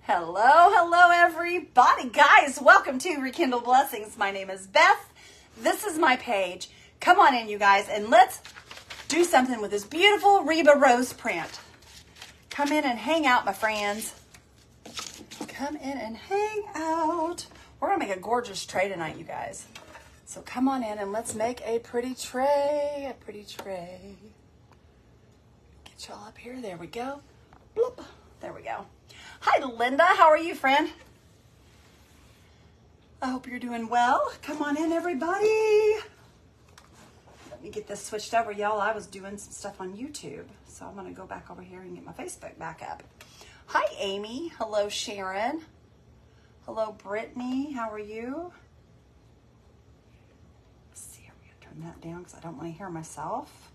Hello, everybody. Guys, welcome to Rekindle Blessings. My name is Beth. This is my page. Come on in, you guys, and let's do something with this beautiful Reba Rose print. Come in and hang out, my friends. Come in and hang out. We're going to make a gorgeous tray tonight, you guys. So come on in and let's make a pretty tray. Get y'all up here. There we go. Bloop. There we go. Hi, Linda. How are you, friend? I hope you're doing well. Come on in, everybody. Let me get this switched over, y'all. I was doing some stuff on YouTube, so I'm going to go back over here and get my Facebook back up. Hi, Amy. Hello, Sharon. Hello, Brittany. How are you? Let's see. I'm going to turn that down because I don't want to hear myself.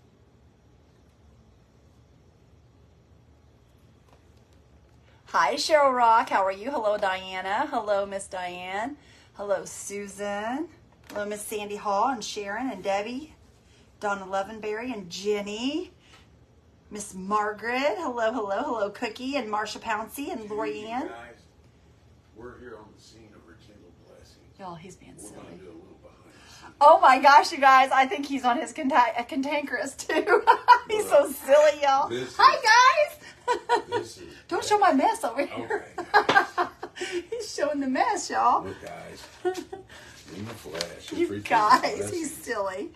Hi, Cheryl Rock. How are you? Hello, Diana. Hello, Miss Diane. Hello, Susan. Hello, Miss Sandy Hall and Sharon and Debbie. Donna Levenberry and Jenny. Miss Margaret. Hello, Cookie and Marsha Pouncey and Lori Ann. Guys, we're here on the scene of Rekindle Blessings. Y'all, he's being We're silly. going to do a little behind the scenes. Oh my gosh, you guys. I think he's on his cantankerous too. He's so silly, y'all. Hi, guys. Don't show my mess over here. Okay. He's showing the mess, y'all. Look, guys. In the flesh. You guys, he's silly.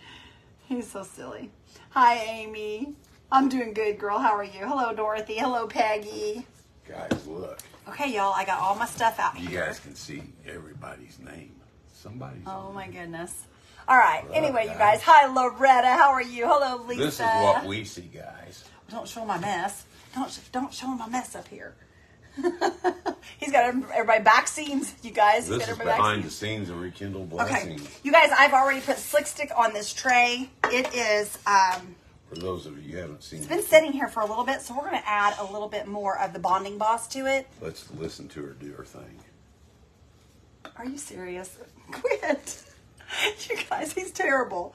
He's so silly. Hi, Amy. I'm doing good, girl. How are you? Hello, Dorothy. Hello, Peggy. Guys, look. Okay, y'all, I got all my stuff out You here. guys can see everybody's name. Somebody's Oh, on my there. goodness. All right. Look, Anyway, you guys. guys. Hi, Loretta. How are you? Hello, Lisa. This is what we see, guys. Don't show my mess. Don't show my mess up here. He's got everybody back scenes, you guys. This is behind the scenes of Rekindle Blessings. Okay, you guys, I've already put Slick Stick on this tray. It is, For those of you who haven't seen it's been sitting here for a little bit, so we're going to add a little bit more of the Bonding Boss to it. Let's listen to her do her thing. Are you serious? Quit. You guys, he's terrible.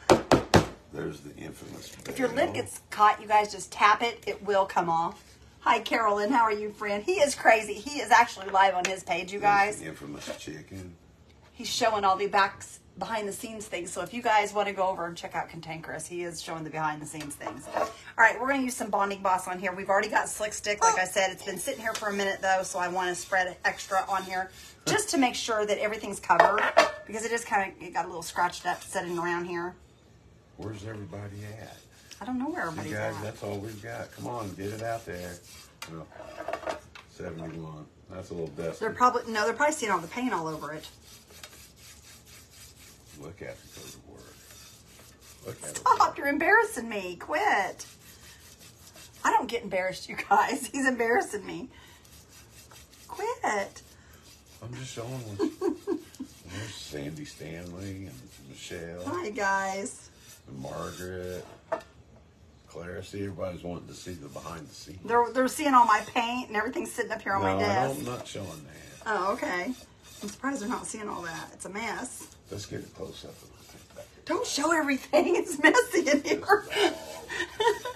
There's the infamous If your lid bell. gets caught, you guys just tap it. It will come off. Hi, Carolyn. How are you, friend? He is crazy. He is actually live on his page, you There's guys. the infamous chicken. He's showing all the behind the scenes things. So if you guys want to go over and check out Cantankerous, he is showing the behind the scenes things. All right, we're going to use some Bonding Boss on here. We've already got Slick Stick. Like I said, it's been sitting here for a minute though, so I want to spread extra on here just to make sure that everything's covered because it is it got a little scratched up sitting around here. Where's everybody at? I don't know where See, everybody's guys, at. that's all we've got. Come on, get it out there. No, 71. That's a little dusty. They're probably seeing all the paint all over it. Look at it go to work. Look at Stop! You're embarrassing me. Quit. I don't get embarrassed, you guys. He's embarrassing me. Quit. I'm just showing what. There's Sandy Stanley and Michelle Hi, guys. and Margaret, Claire. See, everybody's wanting to see the behind the scenes. They're seeing all my paint and everything's sitting up here on my desk. I'm not showing that. Oh, okay. I'm surprised they're not seeing all that. It's a mess. Let's get it close up. And I'll take that. Don't show everything. It's messy in here. This is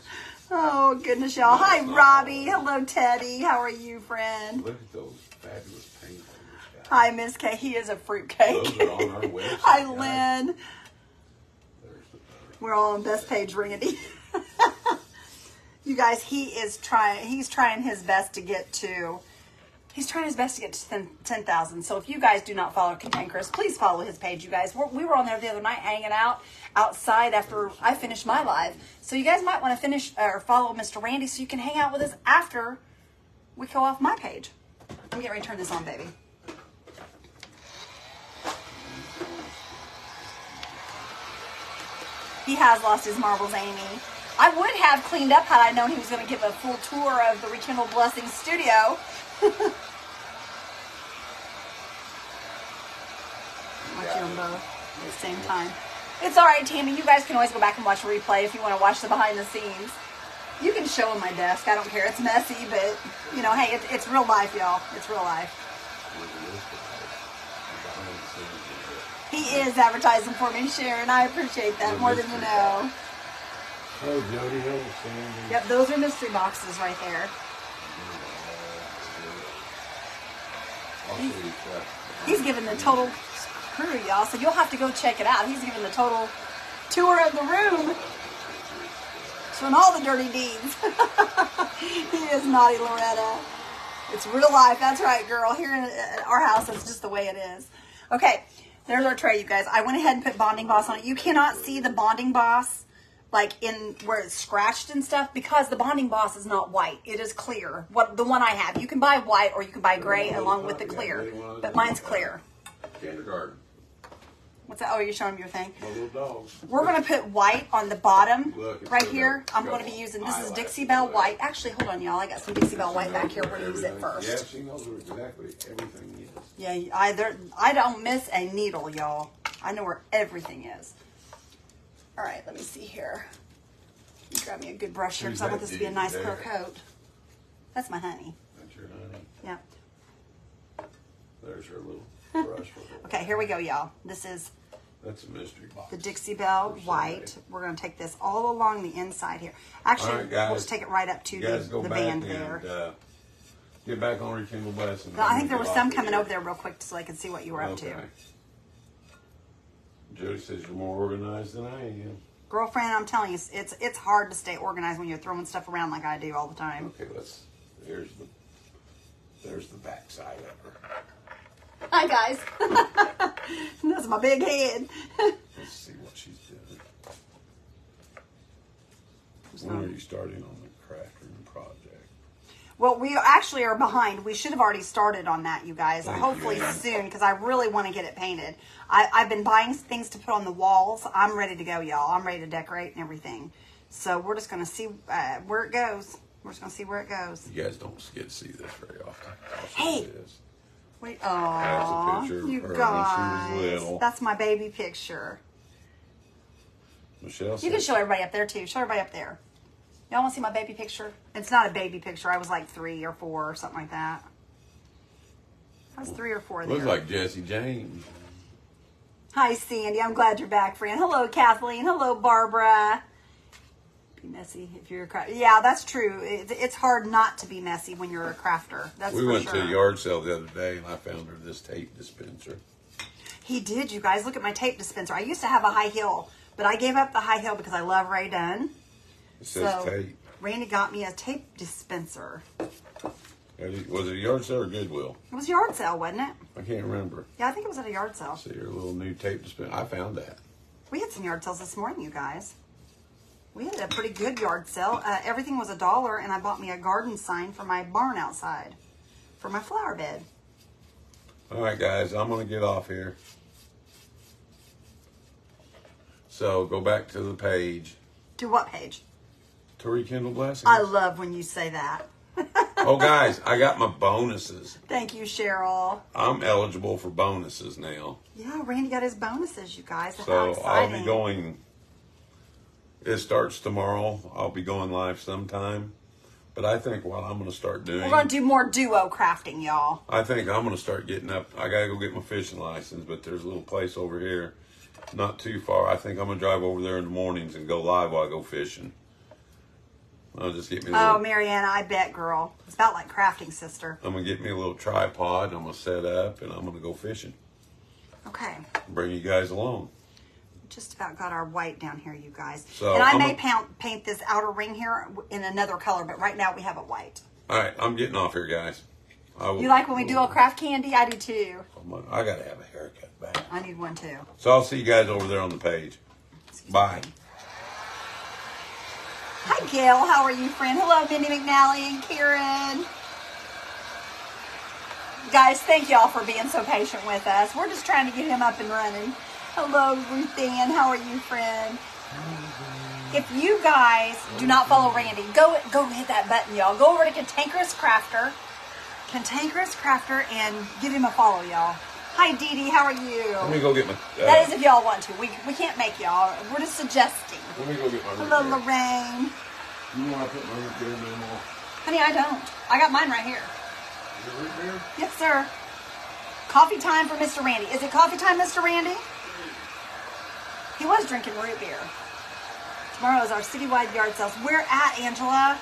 Oh, goodness, y'all. Hi, Robbie. Hello, Teddy. How are you, friend? Look at those fabulous paint holders, guys. Hi, Miss K. He is a fruitcake. Those are on our website. Hi, guys. Lynn. There's the photo. We're all on best page ringity. You guys, he's trying his best to get to 10,000. So if you guys do not follow Cantankerous, please follow his page, you guys. We were on there the other night hanging out outside after I finished my live. So you guys might want to finish or follow Mr. Randy so you can hang out with us after we go off my page. I'm getting ready to turn this on, baby. He has lost his marbles, Amy. I would have cleaned up had I known he was going to give a full tour of the Rekindle Blessings studio. Watch them both at the same time. It's all right, Tammy. You guys can always go back and watch a replay if you want to watch the behind the scenes. You can show them my desk. I don't care. It's messy, but, you know, hey, it's real life, y'all. It's real life. He is advertising for me, Sharon. I appreciate that more than you know. Oh, Jody, hello, Sandy. Yep, those are mystery boxes right there. I'll show you that. He's giving the total crew, y'all. So you'll have to go check it out. He's giving the total tour of the room. Showing all the dirty deeds. He is naughty, Loretta. It's real life. That's right, girl. Here in our house, it's just the way it is. Okay, there's our tray, you guys. I went ahead and put bonding boss on it. You cannot see the bonding boss like in where it's scratched and stuff because the bonding boss is not white. It is clear. What the one I have. You can buy white or you can buy gray along with the clear. But mine's clear. Kindergarten. What's that? Oh, you're showing me your thing? My little dog. We're going to put white on the bottom Look, it's right still here. got I'm going to be using, this is Dixie Belle white. Actually, hold on, y'all. I got some Dixie Belle white back here. We're going to use it first. Yeah, she knows exactly everything is. Yeah, I don't miss a needle, y'all. I know where everything is. All right, let me see here. Let me grab me a good brush here because I want this to be a nice clear coat. That's my honey. That's your honey. Yeah. There's her little brush. Okay, here we go, y'all. This is That's a mystery box. the Dixie Belle white. We're going to take this all along the inside here. Actually, right, guys. we'll just take it right up to You guys the go back band and there. get back on Rekindle Blessing. I think there was some coming over there real quick so I could see what you were up to. Jody says you're more organized than I am. Girlfriend, I'm telling you, it's hard to stay organized when you're throwing stuff around like I do all the time. Okay, there's the back side of her. Hi, guys. That's my big head. Let's see what she's doing. When are you starting on the craft room project? Well, we actually are behind. We should have already started on that, you guys. Thank Hopefully you. soon, because I really want to get it painted. I've been buying things to put on the walls. I'm ready to go, y'all. I'm ready to decorate and everything. So we're just going to see where it goes. We're just going to see where it goes. You guys don't get to see this very often. Hey. It is. Wait, That's a aw, picture of you her when she was guys. little. That's my baby picture. Michelle You can says, show everybody up there, too. Show everybody up there. Y'all want to see my baby picture? It's not a baby picture. I was like 3 or 4 or something like that. I was 3 or 4 there. looks like Jesse James. Hi, Sandy. I'm glad you're back, friend. Hello, Kathleen. Hello, Barbara. Be messy if you're a crafter. Yeah, that's true. It's hard not to be messy when you're a crafter. That's We for went sure. to a yard sale the other day, and I found her this tape dispenser. He did, you guys. Look at my tape dispenser. I used to have a high heel, but I gave up the high heel because I love Ray Dunn. It says So tape. Randy got me a tape dispenser. Was it a yard sale or Goodwill? It was a yard sale, wasn't it? I can't remember. Yeah, I think it was at a yard sale. See her little new tape dispenser. I found that. We had some yard sales this morning, you guys. We had a pretty good yard sale. Everything was $1, and I bought me a garden sign for my barn outside, for my flower bed. All right, guys, I'm going to get off here. So go back to the page. To what page? To Rekindle Blessings. I love when you say that. Oh, guys, I got my bonuses. Thank you, Cheryl. I'm eligible for bonuses now. Yeah, Randy got his bonuses, you guys. How So I'll exciting. be going. It starts tomorrow. I'll be going live sometime. But I think what I'm going to start doing. We're going to do more duo crafting, y'all. I think I'm going to start getting up. I got to go get my fishing license, but there's a little place over here not too far. I think I'm going to drive over there in the mornings and go live while I go fishing. I'll just get me a little. Oh, Mariana, I bet, girl. It's about like crafting, sister. I'm going to get me a little tripod. I'm going to set up and I'm going to go fishing. Okay. Bring you guys along. Just about got our white down here, you guys. So, and I I'm may a- paint this outer ring here in another color, but right now we have it white. All right, I'm getting off here, guys. You like when we do a craft candy? I do too. I got to have a haircut back. I need one too. So I'll see you guys over there on the page. Bye. Hi, Gail. How are you, friend? Hello, Mindy McNally and Karen. Guys, thank y'all for being so patient with us. We're just trying to get him up and running. Hello, Ruth Ann. How are you, friend? If you guys do not follow Randy, go hit that button, y'all. Go over to Cantankerous Crafter, and give him a follow, y'all. Hi, Dee Dee. How are you? Let me go get my. That is if y'all want to. We can't make y'all. We're just suggesting. Let me go get my. Hello, root beer. Lorraine. You want to put my root beer in there more? Honey, I don't. I got mine right here. Your root beer? Yes, sir. Coffee time for Mr. Randy. Is it coffee time, Mr. Randy? He was drinking root beer. Tomorrow is our citywide yard sales. Where at, Angela?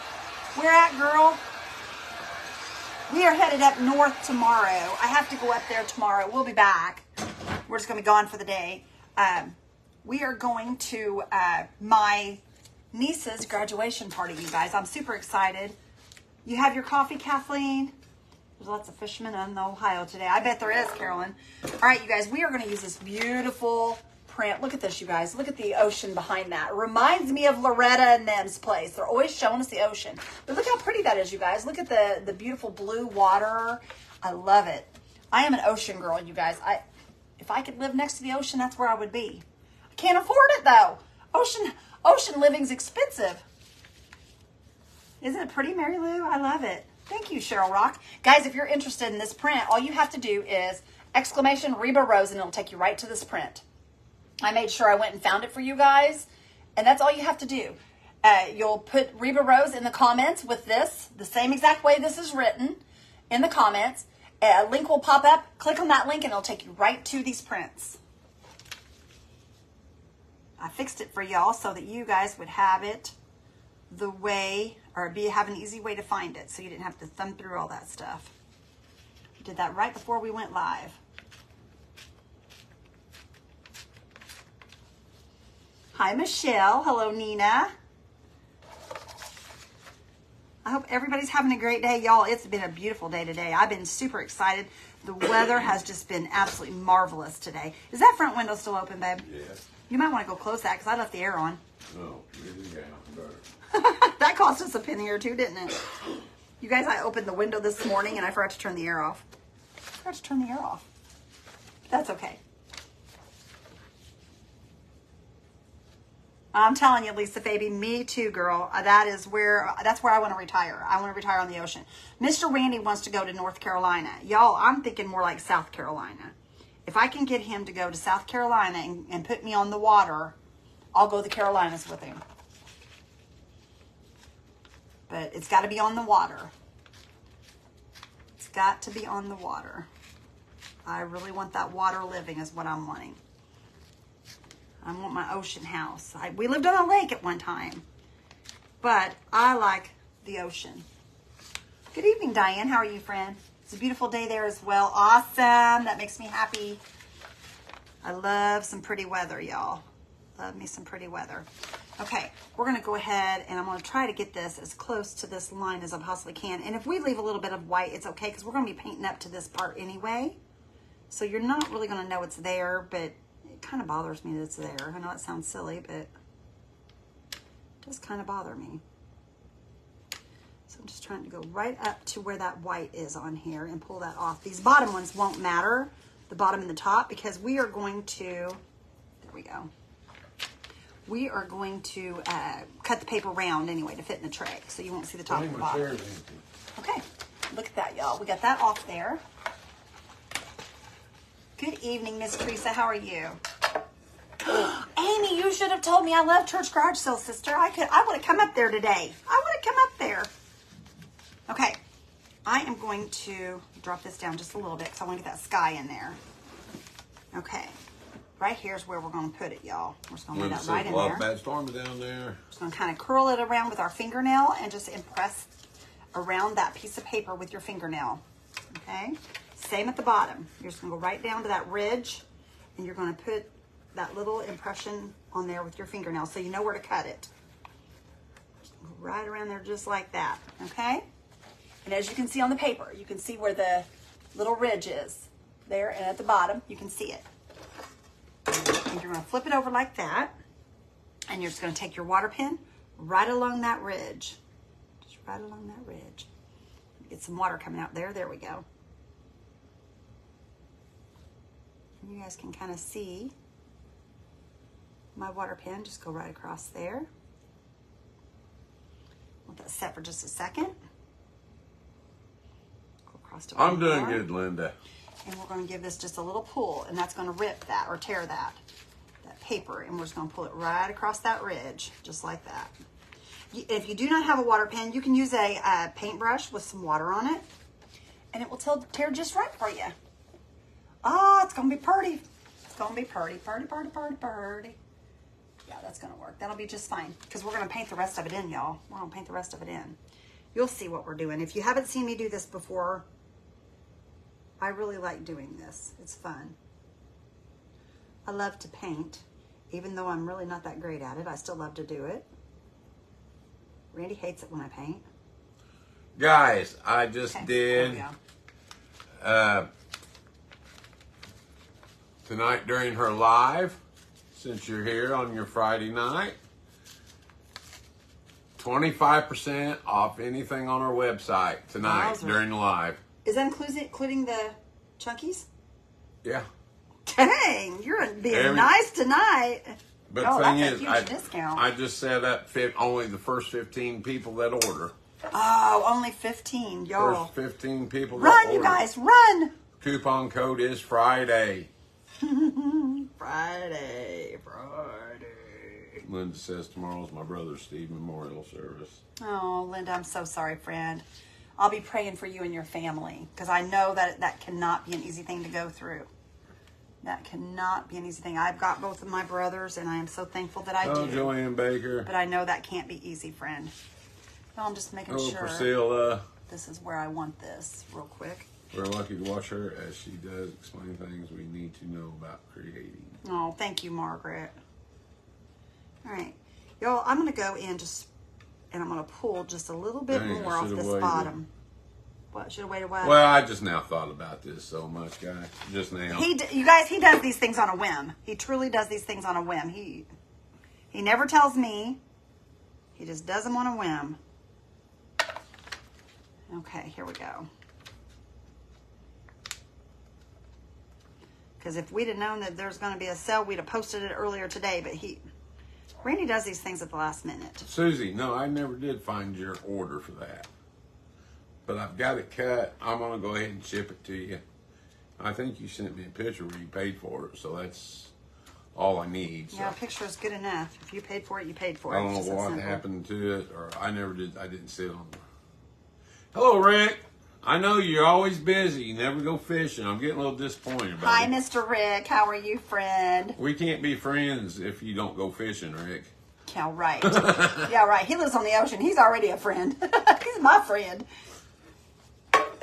Where at, girl? We are headed up north tomorrow. I have to go up there tomorrow. We'll be back. We're just going to be gone for the day. We are going to my niece's graduation party, you guys. I'm super excited. You have your coffee, Kathleen? There's lots of fishermen in Ohio today. I bet there is, Carolyn. All right, you guys, we are going to use this beautiful print. Look at this, you guys. Look at the ocean behind that. It reminds me of Loretta and them's place. They're always showing us the ocean. But look how pretty that is, you guys. Look at the beautiful blue water. I love it. I am an ocean girl, you guys. If I could live next to the ocean, that's where I would be. I can't afford it, though. Ocean living's expensive. Isn't it pretty, Mary Lou? I love it. Thank you, Cheryl Rock. Guys, if you're interested in this print, all you have to do is exclamation Reba Rose, and it'll take you right to this print. I made sure I went and found it for you guys, and that's all you have to do. You'll put Reba Rose in the comments with this, the same exact way this is written, in the comments. A link will pop up. Click on that link, and it'll take you right to these prints. I fixed it for y'all so that you guys would have it the way, or have an easy way to find it, so you didn't have to thumb through all that stuff. Did that right before we went live. Hi, Michelle. Hello, Nina. I hope everybody's having a great day. Y'all, it's been a beautiful day today. I've been super excited. The weather has just been absolutely marvelous today. Is that front window still open, babe? Yes. You might want to go close that because I left the air on. No, yeah, better. That cost us a penny or two, didn't it? You guys, I opened the window this morning and I forgot to turn the air off. That's okay. I'm telling you, Lisa baby, me too, girl. That's where I want to retire. I want to retire on the ocean. Mr. Randy wants to go to North Carolina. Y'all, I'm thinking more like South Carolina. If I can get him to go to South Carolina and put me on the water, I'll go to the Carolinas with him. But it's got to be on the water. It's got to be on the water. I really want that water living is what I'm wanting. I want my ocean house. We lived on a lake at one time, but I like the ocean. Good evening, Diane. How are you, friend? It's a beautiful day there as well. Awesome. That makes me happy. I love some pretty weather, y'all. Love me some pretty weather. Okay, we're going to go ahead and I'm going to try to get this as close to this line as I possibly can. And if we leave a little bit of white, it's okay because we're going to be painting up to this part anyway. So you're not really going to know it's there, but it kind of bothers me that it's there. I know it sounds silly, but it does kind of bother me. So I'm just trying to go right up to where that white is on here and pull that off. These bottom ones won't matter, the bottom and the top, because we are going to, there we go. We are going to cut the paper round anyway to fit in the tray, so you won't see the top and the bottom. Okay, look at that, y'all. We got that off there. Good evening, Miss Teresa. How are you? Amy, you should have told me I love church garage sale, sister. I would have come up there today. I would have come up there. Okay, I am going to drop this down just a little bit because I want to get that sky in there. Okay, right here's where we're going to put it, y'all. We're just going to lay that right in there. Bad storm down there. Just going to kind of curl it around with our fingernail and just impress around that piece of paper with your fingernail. Okay, same at the bottom. You're just going to go right down to that ridge and you're going to put that little impression on there with your fingernail so you know where to cut it. Just go right around there just like that, okay? And as you can see on the paper, you can see where the little ridge is there, and at the bottom, you can see it. And you're going to flip it over like that, and you're just going to take your water pen right along that ridge. Just right along that ridge. Get some water coming out there. There we go. And you guys can kind of see my water pen just go right across there. Let that set for just a second. I'm doing good, Linda. And we're going to give this just a little pull, and that's going to rip that or tear that paper, and we're just going to pull it right across that ridge, just like that. If you do not have a water pen, you can use a paintbrush with some water on it, and it will tear just right for you. Oh, it's going to be pretty. It's going to be pretty. Yeah, that's going to work. That'll be just fine, because we're going to paint the rest of it in, y'all. We're going to paint the rest of it in. You'll see what we're doing. If you haven't seen me do this before, I really like doing this. It's fun. I love to paint. Even though I'm really not that great at it, I still love to do it. Randy hates it when I paint. Guys, I just did There we go. tonight during her live, since you're here on your Friday night, 25% off anything on our website tonight Wowzers. during the live. Is that including the chunkies? Yeah. Dang, you're being nice tonight. But Oh, the thing that's a is, huge discount. I just set up only the first 15 people that order. Oh, only 15, y'all. First 15 people that Run, order. you guys, run! Coupon code is Friday. Friday. Linda says tomorrow's my brother Steve memorial service. Oh, Linda, I'm so sorry, friend. I'll be praying for you and your family because I know that cannot be an easy thing to go through. That cannot be an easy thing. I've got both of my brothers, and I am so thankful that I Oh, do. Joanne Baker. But I know that can't be easy, friend. No, I'm just making Oh, sure Priscilla. this is where I want this real quick. We're lucky to watch her as she does explain things we need to know about creating. Oh, thank you, Margaret. All right. Y'all, I'm going to go in and I'm going to pull just a little bit Dang, I more off should've this waited. bottom. What? Should have waited a while? Well, I just now thought about this so much, guys. Just now. You guys, he does these things on a whim. He truly does these things on a whim. He never tells me. He just does them on a whim. Okay, here we go. Because if we'd have known that there's going to be a sale, we'd have posted it earlier today. But Randy does these things at the last minute. Susie, no, I never did find your order for that. But I've got it cut. I'm going to go ahead and ship it to you. I think you sent me a picture where you paid for it, so that's all I need. So. Yeah, a picture is good enough. If you paid for it, you paid for it. I don't It's know just that what simple. happened to it, or I didn't sit on it. Hello, Rick. I know you're always busy. You never go fishing. I'm getting a little disappointed about Hi, it. Mr. Rick. How are you, friend? We can't be friends if you don't go fishing, Rick. Yeah, right. Yeah, right. He lives on the ocean. He's already a friend. He's my friend.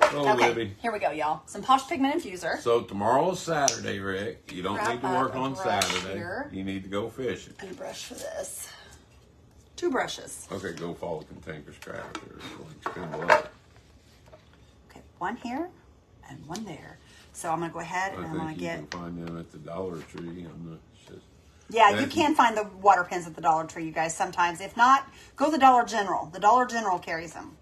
Oh, Okay, Libby. here we go, y'all. Some Posh Pigment Infuser. So tomorrow's Saturday, Rick. You don't Wrap need to up work a on brush Saturday. here. You need to go fishing. And a brush for this. 2 brushes. Okay, go follow Cantankerous Craft. There's a link to come below. Okay, 1 here and 1 there. So I'm going to go ahead and I I'm going think to you get... can find them at the Dollar Tree. I'm not sure. Yeah, you Thank can find the water pens at the Dollar Tree, you guys, sometimes. If not, go to the Dollar General. The Dollar General carries them.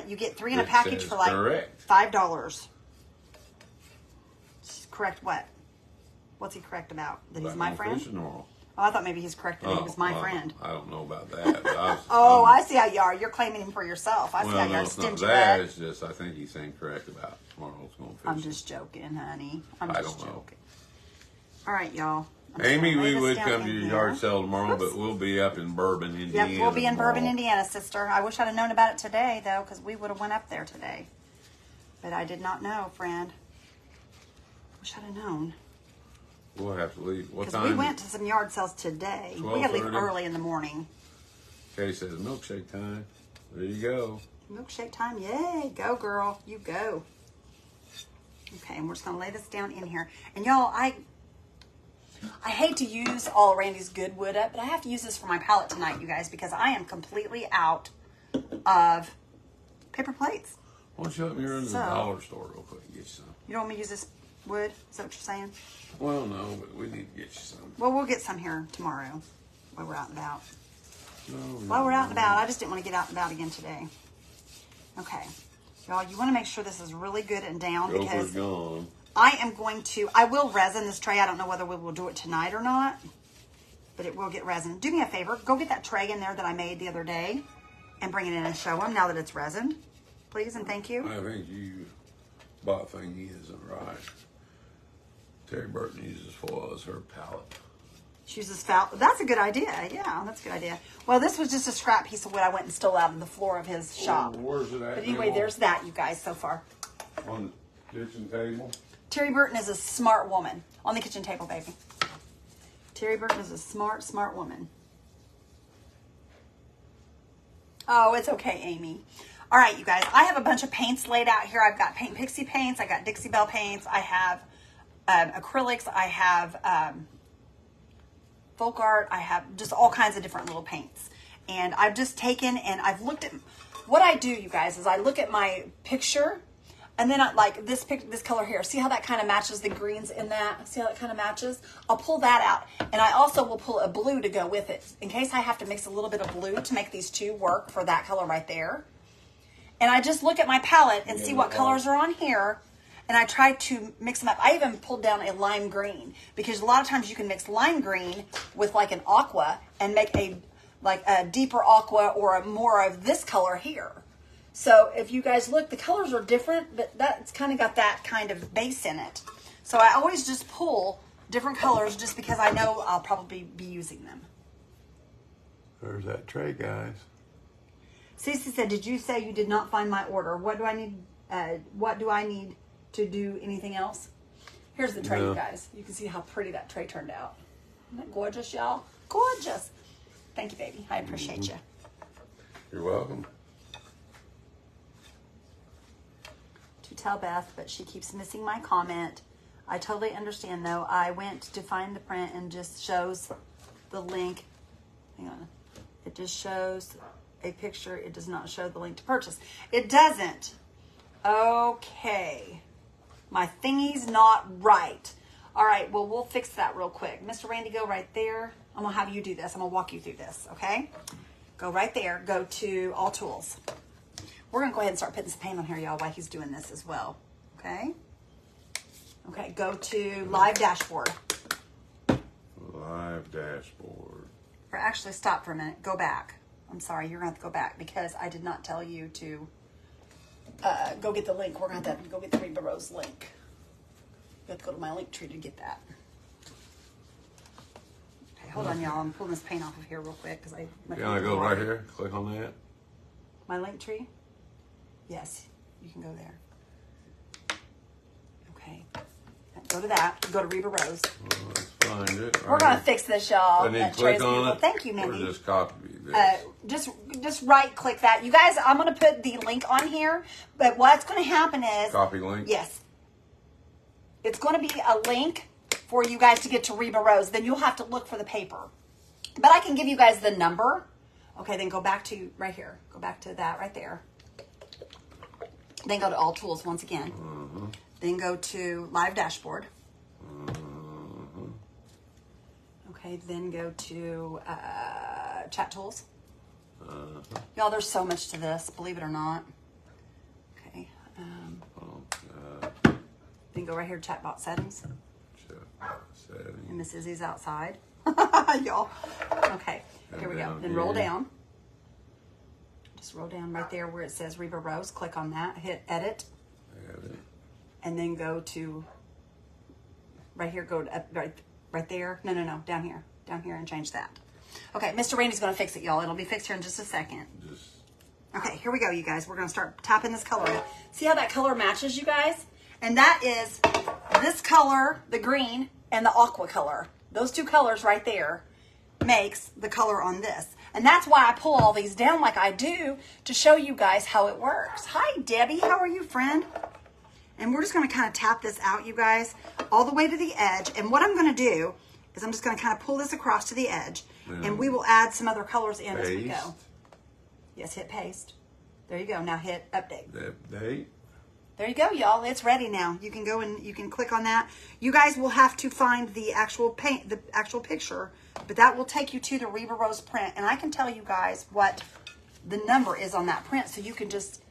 You get 3 in a It package says for like correct. $5. Correct what? What's he correct about? That he's About my no friend? fishing oil. Oh, I thought maybe he's correct that he was my well, friend. I don't know about that. But Oh, I see how you are. You're claiming him for yourself. I see how Well, you no, are, it's not stingy that. butt. It's just I think he's saying correct about tomorrow's going fishing. I'm just joking, honey. I'm I just don't know. joking. All right, y'all. I'm just Amy, gonna lay we this would down come in to your here. yard sale tomorrow, Whoops. but we'll be up in Bourbon, Indiana. Yep, we'll be in Bourbon, tomorrow. Indiana, sister. I wish I'd have known about it today, though, because we would have went up there today. But I did not know, friend. Wish I'd have known. We'll have to leave. What Because time? we went to some yard sales today. We got to leave 12:30? early in the morning. Kay says milkshake time. There you go. Milkshake time. Yay. Go, girl. You go. Okay, and we're just going to lay this down in here. And y'all, I hate to use all Randy's good wood up, but I have to use this for my palette tonight, you guys, because I am completely out of paper plates. Why don't you let me run to the So- dollar store real quick and get you some? You don't want me to use this wood? Is that what you're saying? Well, no, but we need to get you some. Well, we'll get some here tomorrow while we're out and about. No, While we're out and no. about, I just didn't want to get out and about again today. Okay. Y'all, you want to make sure this is really good and down Gopher's because gone. I will resin this tray. I don't know whether we will do it tonight or not, but it will get resin. Do me a favor. Go get that tray in there that I made the other day and bring it in and show them now that it's resined. Please and thank you. I think you bought thing he isn't right. Terry Burton uses foil as her palette. She uses foul. That's a good idea. Yeah, that's a good idea. Well, this was just a scrap piece of wood I went and stole out of the floor of his shop. Oh, where's it at? But anyway, now? there's that, you guys, so far. On the kitchen table. Terry Burton is a smart woman. On the kitchen table, baby. Terry Burton is a smart, smart woman. Oh, it's okay, Amy. All right, you guys, I have a bunch of paints laid out here. I've got Paint Pixie paints. I got Dixie Belle paints. I have acrylics. I have folk art. I have just all kinds of different little paints. And I've just taken and I've looked at, what I do, you guys, is I look at my picture and then I like this color here. See how that kind of matches the greens in that? See how that kind of matches? I'll pull that out. And I also will pull a blue to go with it in case I have to mix a little bit of blue to make these two work for that color right there. And I just look at my palette and see what colors are on here. And I try to mix them up. I even pulled down a lime green because a lot of times you can mix lime green with like an aqua and make a deeper aqua or a more of this color here. So if you guys look, the colors are different, but that's kind of got that kind of base in it. So I always just pull different colors just because I know I'll probably be using them. There's that tray, guys. Cece said, did you say you did not find my order? What do I need to do anything else? Here's the tray, you guys. You can see how pretty that tray turned out. Isn't that gorgeous, y'all? Gorgeous. Thank you, baby. I appreciate you. You're welcome. To tell Beth, but she keeps missing my comment. I totally understand, though. I went to find the print and just shows the link. Hang on. It just shows a picture. It does not show the link to purchase. It doesn't. Okay. My thingy's not right. All right, well, we'll fix that real quick. Mr. Randy, go right there. I'm going to have you do this. I'm going to walk you through this, okay? Go right there. Go to All Tools. We're going to go ahead and start putting some paint on here, y'all, while he's doing this as well, okay? Okay, go to Live Dashboard. Live Dashboard. Or actually, stop for a minute. Go back. I'm sorry, you're going to have to go back because I did not tell you to go get the link. We're going to have to go get the Reba Rose link. You have to go to my link tree to get that. Okay, hold on, y'all. I'm pulling this paint off of here real quick because I. You want to go right here? Click on that. My link tree. Yes, you can go there. Okay, go to that. Go to Reba Rose. Well, let's find it. We're gonna fix this, y'all. I need to click on it. Thank you, Mindy. Or just copy this. Just right click that. You guys, I'm gonna put the link on here. But what's gonna happen is Copy link. Yes. It's going to be a link for you guys to get to Reba Rose. Then you'll have to look for the paper. But I can give you guys the number. Okay, then go back to right here. Go back to that right there. Then go to All Tools once again. Then go to Live Dashboard. Okay, then go to Chat Tools. Y'all, there's so much to this, believe it or not. Okay. Then go right here to Chatbot Settings. And Miss Izzy's outside. Y'all. Okay, here we go. Then roll down. Just roll down right there where it says Reba Rose. Click on that. Hit Edit. And then go to right here. Go to right there. No. Down here. Down here and change that. Okay, Mr. Randy's going to fix it, y'all. It'll be fixed here in just a second. Okay, here we go, you guys. We're going to start tapping this color in. See how that color matches, you guys? And that is this color, the green, and the aqua color. Those two colors right there makes the color on this. And that's why I pull all these down like I do to show you guys how it works. Hi, Debbie. How are you, friend? And we're just going to kind of tap this out, you guys, all the way to the edge. And what I'm going to do is I'm just going to kind of pull this across to the edge. And we will add some other colors in as we go. Yes, hit paste. There you go. Now hit update. Update. There you go, y'all. It's ready now. You can go and you can click on that. You guys will have to find the actual paint, the actual picture, but that will take you to the Reba Rose print. And I can tell you guys what the number is on that print, so you can just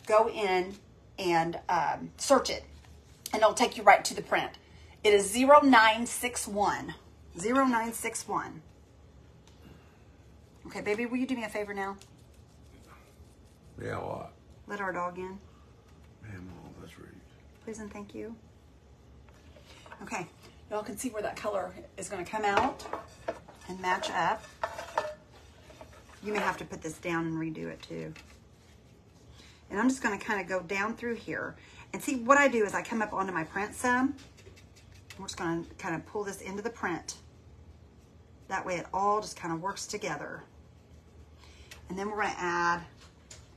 go in and search it, and it'll take you right to the print. It is 0961. 0961. Okay, baby, will you do me a favor now? Yeah, what? Let our dog in. Man, let's read. Please and thank you. Okay, y'all can see where that color is going to come out and match up. You may have to put this down and redo it too. And I'm just going to kind of go down through here. And see, what I do is I come up onto my print some. We're just going to kind of pull this into the print. That way it all just kind of works together. And then we're going to add,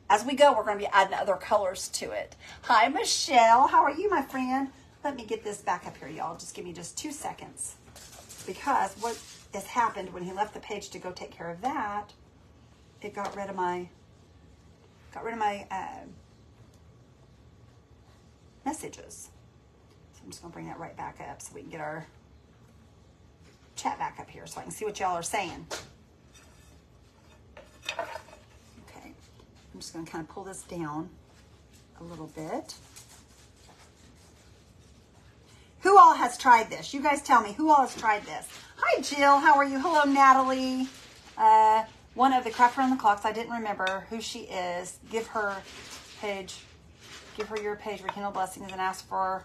as we go, we're going to be adding other colors to it. Hi, Michelle. How are you, my friend? Let me get this back up here, y'all. Just give me just 2 seconds. Because what has happened when he left the page to go take care of that, it got rid of my messages. So I'm just going to bring that right back up so we can get our chat back up here so I can see what y'all are saying. Okay, I'm just going to kind of pull this down a little bit. Who all has tried this? You guys tell me, who all has tried this? Hi, Jill. How are you? Hello, Natalie. One of the Craft Around the Clocks. I didn't remember who she is. Give her your page, Rekindle Blessings, and ask for,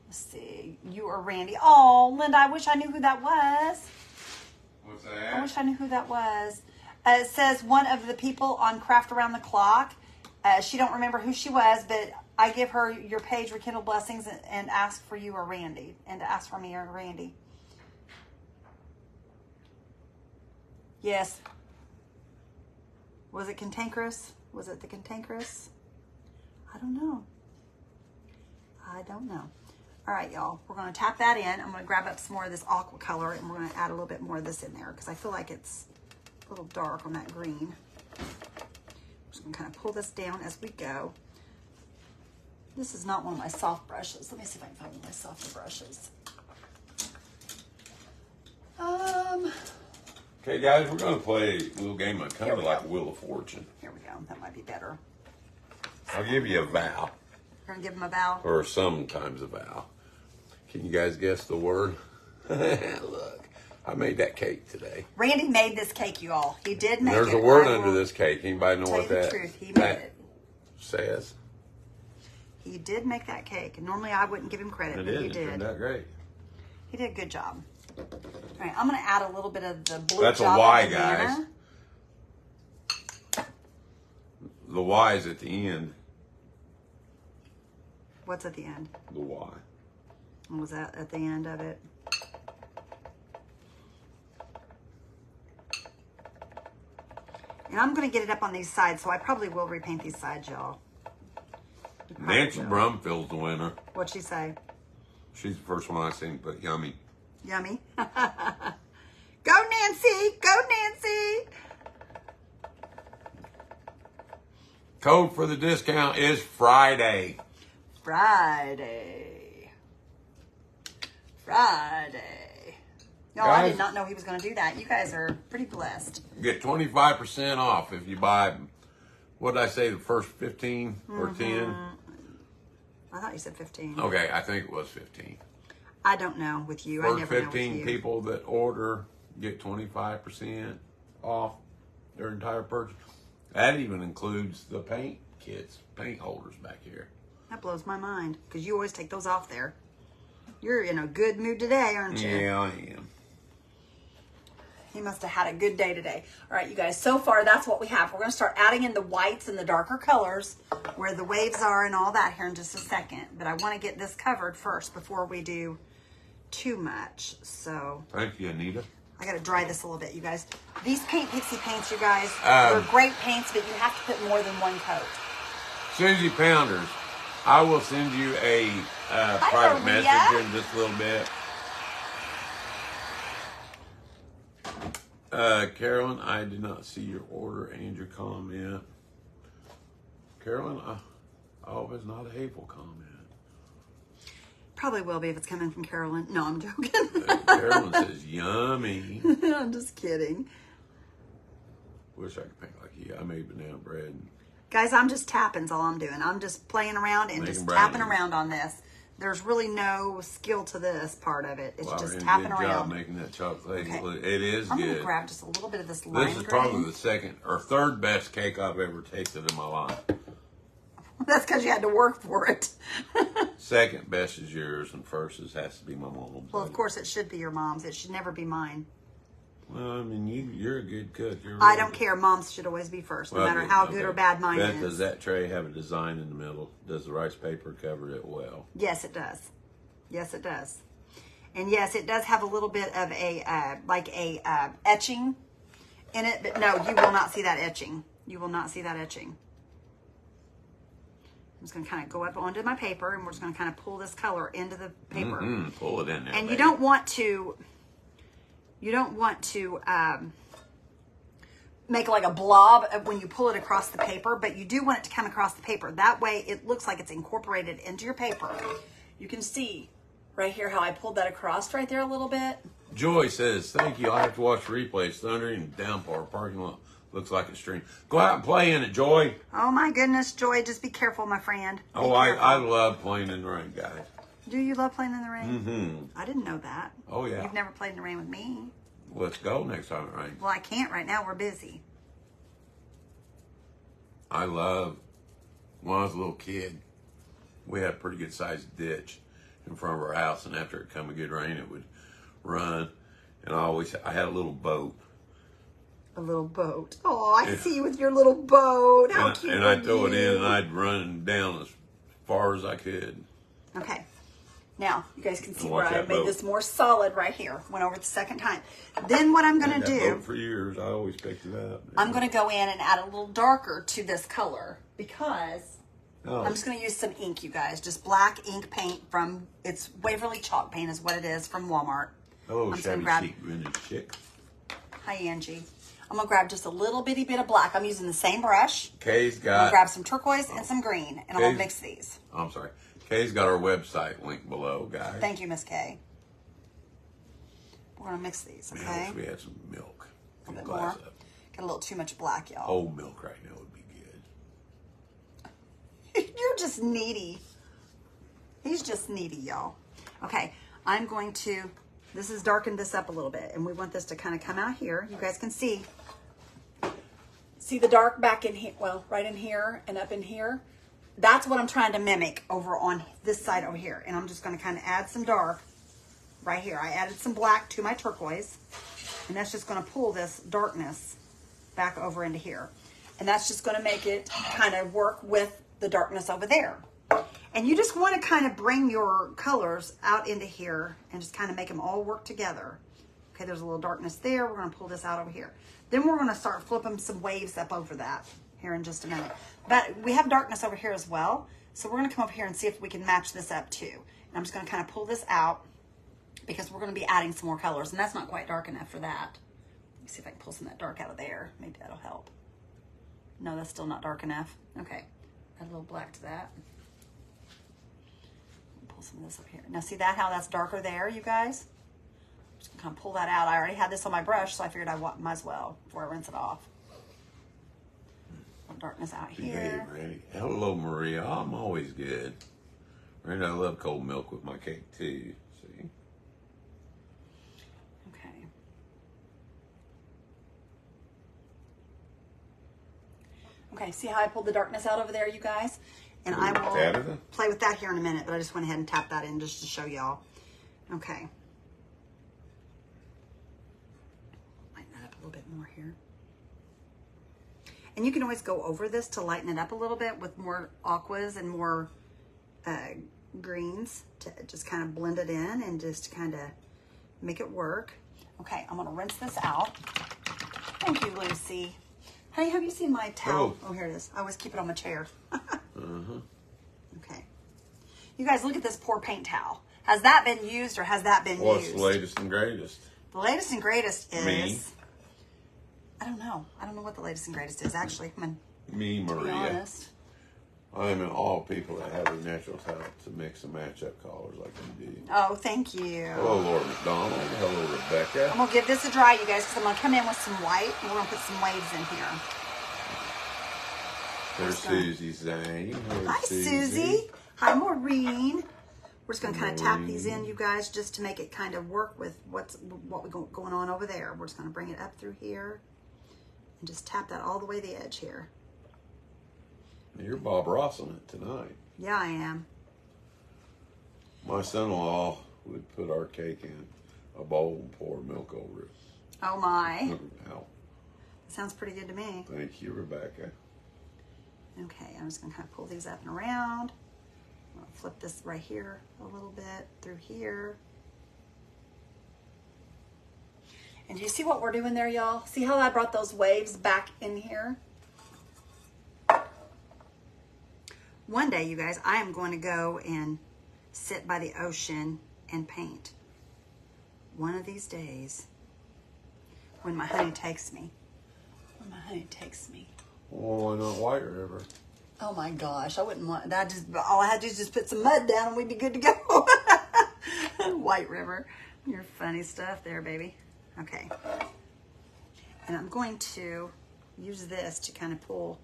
let's see, you or Randy. Oh, Linda, I wish I knew who that was. What's that? I wish I knew who that was. It says one of the people on Craft Around the Clock. She don't remember who she was, but I give her your page, Rekindle Blessings, and ask for you or Randy, and to ask for me or Randy. Yes. Was it Cantankerous? Was it the Cantankerous? I don't know. I don't know. All right, y'all. We're going to tap that in. I'm going to grab up some more of this aqua color, and we're going to add a little bit more of this in there because I feel like it's a little dark on that green. I'm just going to kind of pull this down as we go. This is not one of my soft brushes. Let me see if I can find one of my softer brushes. Okay, guys, we're going to play a little game of kind Here of we like go. Wheel of Fortune. Here we go. That might be better. I'll give you a vowel, You're going to give him a vowel? or sometimes a vowel. Can you guys guess the word? Look, I made that cake today. Randy made this cake, you all. He did make it. There's a word I under will this cake. Anybody know tell what you the that, truth. He made that it. says? He did make that cake. And normally I wouldn't give him credit, It but is. he It did. turned out great. He did a good job. All right, I'm going to add a little bit of the blue That's a Java Y, banana. guys. The Y is at the end. What's at the end? The Y. What was that at the end of it? And I'm going to get it up on these sides, so I probably will repaint these sides, y'all. Nancy Brumfield's the winner. What'd she say? She's the first one I seen put yummy. Yummy. Go, Nancy! Go, Nancy! Code for the discount is Friday. Friday. No, I Guys. did not know he was going to do that. You guys are pretty blessed. Get 25% off if you buy, what did I say, the first 15 or 10? I thought you said 15. Okay, I think it was 15. I don't know with you. I First never know with 15 you. people that order get 25% off their entire purchase. That even includes the paint kits, paint holders back here. That blows my mind because you always take those off there. You're in a good mood today, aren't you? Yeah, I am. He must have had a good day today. All right, you guys, so far that's what we have. We're going to start adding in the whites and the darker colors where the waves are and all that here in just a second. But I want to get this covered first before we do too much. So Thank you, Anita. I got to dry this a little bit, you guys. These Paint Pixie paints, you guys, they're great paints, but you have to put more than one coat. Susie Pounders, I will send you a private Maria. message in just a little bit. Carolyn, I did not see your order and your comment. Carolyn, I hope it's not a hateful comment. Probably will be if it's coming from Carolyn. No, I'm joking. Carolyn says, yummy. I'm just kidding. Wish I could paint like you. I made banana bread. And Guys, I'm just tapping is all I'm doing. I'm just playing around and Making just brownies. tapping around on this. There's really no skill to this part of it. It's wow, just you're tapping doing a good job around. making that chocolate. Okay. It is I'm going to good. grab just a little bit of this lime This is probably green. the second or third best cake I've ever tasted in my life. That's because you had to work for it. Second best is yours, and first has to be my mom's. Well, of course, it should be your mom's. It should never be mine. Well, I mean, you're a good cook. You're I really don't care. Mom's should always be first, no Well, matter good. how Okay. good or bad mine Beth, is. does that tray have a design in the middle? Does the rice paper cover it well? Yes, it does. Yes, it does. And yes, it does have a little bit of a, like a etching. in it, but no, you will not see that etching. You will not see that etching. I'm just going to kind of go up onto my paper, and we're just going to kind of pull this color into the paper. Pull it in there. And baby. you don't want to make like a blob when you pull it across the paper, but you do want it to come across the paper. That way it looks like it's incorporated into your paper. You can see right here how I pulled that across right there a little bit. Joy says, thank you. I have to watch replays. Thunder and downpour. Parking lot looks like a stream. Go out and play in it, Joy. Oh my goodness, Joy, just be careful, my friend. Be I love playing in the rain, guys. Do you love playing in the rain? Mm-hmm. I didn't know that. Oh, yeah. You've never played in the rain with me. Let's go next time it rains. Well, I can't right now. We're busy. I love, when I was a little kid, we had a pretty good sized ditch in front of our house, and after it come a good rain, it would run. And I had a little boat. A little boat. Oh, I see you with your little boat. How cute. And I'd throw it in, and I'd run down as far as I could. Okay. Now, you guys can see And where watch I that made boat. this more solid right here. Went over it the second time. Then what I'm going Had to that do, boat for years. I always picked it up. I'm going to go in and add a little darker to this color because I'm just going to use some ink, you guys. Just black ink paint from, it's Waverly Chalk Paint is what it is from Walmart. Hello, I'm just gonna shabby grab- chic vintage chick. Hi, Angie. I'm going to grab just a little bitty bit of black. I'm using the same brush. Kay's I'm going got, to grab some turquoise and some green, and I'm going to mix these. I'm sorry. Kay's got our website linked below, guys. Thank you, Miss Kay. We're going to mix these, Man, I okay? wish we had some milk. A little bit Glass more. up. Get a little too much black, y'all. Whole milk right now would be good. You're just needy. He's just needy, y'all. Okay, I'm going to, this has darkened this up a little bit, and we want this to kind of come out here. You guys can see. See the dark back in here, well, right in here and up in here. That's what I'm trying to mimic over on this side over here. And I'm just going to kind of add some dark right here. I added some black to my turquoise, and that's just going to pull this darkness back over into here. And that's just going to make it kind of work with the darkness over there. And you just want to kind of bring your colors out into here and just kind of make them all work together. Okay, there's a little darkness there. We're going to pull this out over here. Then we're going to start flipping some waves up over that here in just a minute. But we have darkness over here as well. So we're going to come over here and see if we can match this up too. And I'm just going to kind of pull this out because we're going to be adding some more colors. And that's not quite dark enough for that. Let me see if I can pull some of that dark out of there. Maybe that'll help. No, that's still not dark enough. Okay, add a little black to that. Pull some of this up here. Now see that, how that's darker there, you guys? I'm just gonna kind of pull that out. I already had this on my brush, so I figured I might as well before I rinse it off. Some darkness out Hey, here. Randy. Hello, Maria. I'm always good. Randy, I love cold milk with my cake, too. See? Okay. Okay, see how I pulled the darkness out over there, you guys? And I will Tabitha? play with that here in a minute, but I just went ahead and tapped that in just to show y'all. Okay. Lighten that up a little bit more here. And you can always go over this to lighten it up a little bit with more aquas and more greens to just kind of blend it in and just kind of make it work. Okay, I'm gonna rinse this out. Thank you, Lucy. Honey, have you seen my towel? Oh, here it is. I always keep it on my chair. Okay. You guys, look at this poor paint towel. Has that been used or has that been What's used? the latest and greatest? The latest and greatest is... Me. I don't know. I don't know what the latest and greatest is, actually. I'm Me, to be Maria. honest. I am in awe of people that have the natural talent to mix and match up colors like you do. Oh, thank you. Hello, Lord McDonald. Hello, Rebecca. I'm going to give this a dry, you guys, because I'm going to come in with some white, and we're going to put some waves in here. There's Susie Zane. Hello, Hi, Susie. Hi, Maureen. We're just going to kind of tap these in, you guys, just to make it kind of work with what we got going on over there. We're just going to bring it up through here and just tap that all the way to the edge here. You're Bob Ross on it tonight. Yeah, I am. My son-in-law would put our cake in a bowl and pour milk over it. Oh, my. Ow. Sounds pretty good to me. Thank you, Rebecca. Okay, I'm just going to kind of pull these up and around. I'm going to flip this right here a little bit through here. And do you see what we're doing there, y'all? See how I brought those waves back in here? One day, you guys, I am going to go and sit by the ocean and paint. One of these days, when my honey takes me. When my honey takes me. Well, why not White River? Oh my gosh, I wouldn't want that. All I had to do is just put some mud down and we'd be good to go. White River. Your funny stuff there, baby. Okay. And I'm going to use this to kind of pull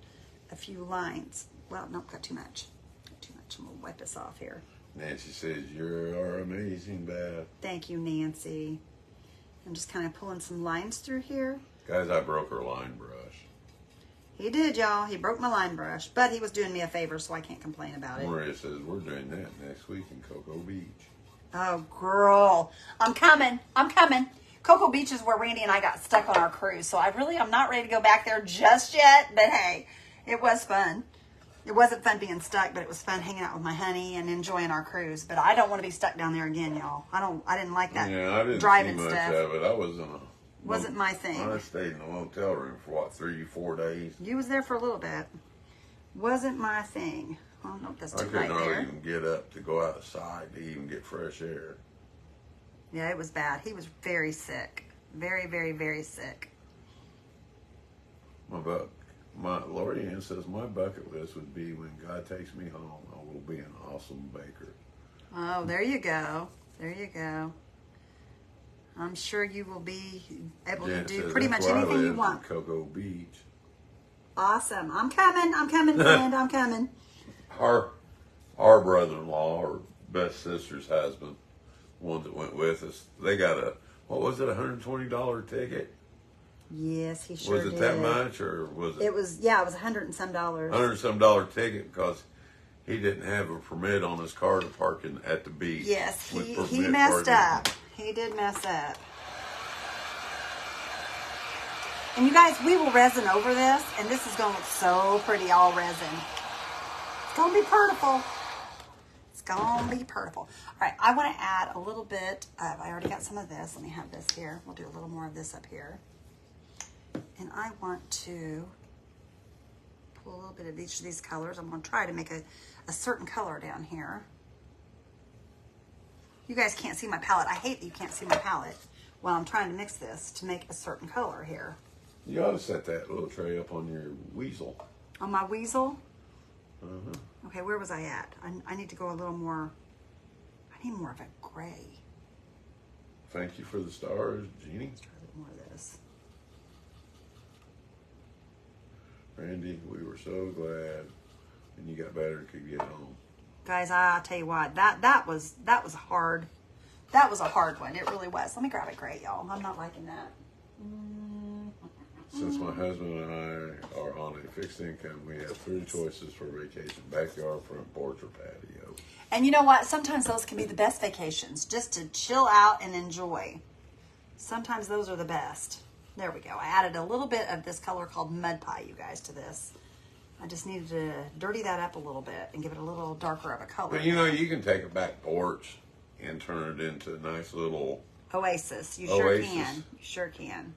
a few lines. Well, nope, got too much. Got too much. I'm going to wipe this off here. Nancy says, you're amazing, Beth. Thank you, Nancy. I'm just kind of pulling some lines through here. Guys, I broke her line brush. He did, y'all. He broke my line brush, but he was doing me a favor, so I can't complain about it. Maria says, we're doing that next week in Cocoa Beach. Oh, girl. I'm coming. I'm coming. Cocoa Beach is where Randy and I got stuck on our cruise, so I'm not ready to go back there just yet, but hey, it was fun. It wasn't fun being stuck, but it was fun hanging out with my honey and enjoying our cruise. But I don't want to be stuck down there again, y'all. I didn't like that Yeah, I didn't driving see much stuff. of it. I was in a... Wasn't my thing. I stayed in a motel room for, what, 3-4 days? You was there for a little bit. Wasn't my thing. Oh, no, that's I too couldn't bright hardly there. even get up to go outside to even get fresh air. Yeah, it was bad. He was very sick. Very, very, very sick. Lori Ann says, my bucket list would be when God takes me home, I will be an awesome baker. Oh, there you go. There you go. I'm sure you will be able to do pretty much anything you want. In Cocoa Beach. Awesome. I'm coming, friend. I'm coming. Our brother-in-law, or Beth's sister's husband, one that went with us, they got $120 ticket? Yes, he sure did. Was it that much, or was it? It was $100 and some. $100 and some ticket because he didn't have a permit on his car to park at the beach. Yes, he messed up. He did mess up. And you guys, we will resin over this, and this is going to look so pretty all resin. It's going to be purtiful. It's going to be purtiful. All right, I want to add a little bit of, I already got some of this. Let me have this here. We'll do a little more of this up here. And I want to pull a little bit of each of these colors. I'm going to try to make a certain color down here. You guys can't see my palette. I hate that you can't see my palette while I'm trying to mix this to make a certain color here. You ought to set that little tray up on your weasel. On my weasel? Uh-huh. Okay, where was I at? I need to go a little more, I need more of a gray. Thank you for the stars, Jeannie. Let's try a little more of this. Randy, we were so glad when you got better and could get home. Guys, I'll tell you what, that was hard. That was a hard one. It really was. Let me grab a gray, y'all. I'm not liking that. Since my husband and I are on a fixed income, we have 3 choices for vacation: backyard, front porch, or patio. And you know what? Sometimes those can be the best vacations, just to chill out and enjoy. Sometimes those are the best. There we go. I added a little bit of this color called Mud Pie, you guys, to this. I just needed to dirty that up a little bit and give it a little darker of a color. But you know, you can take a back porch and turn it into a nice little oasis. You sure can. You sure can.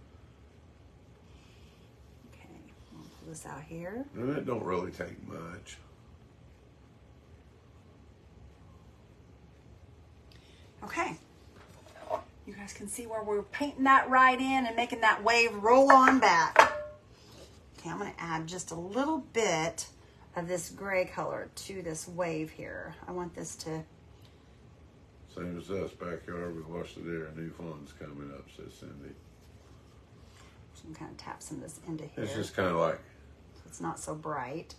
Okay, we'll pull this out here. And it don't really take much. Okay. You guys can see where we're painting that right in and making that wave roll on back. Okay, I'm going to add just a little bit of this gray color to this wave here. I want this to... Same as us, backyard, we watched the deer, new fun's coming up, says Cindy. So I'm kind of tap some of this into here. It's just kind of like... So it's not so bright.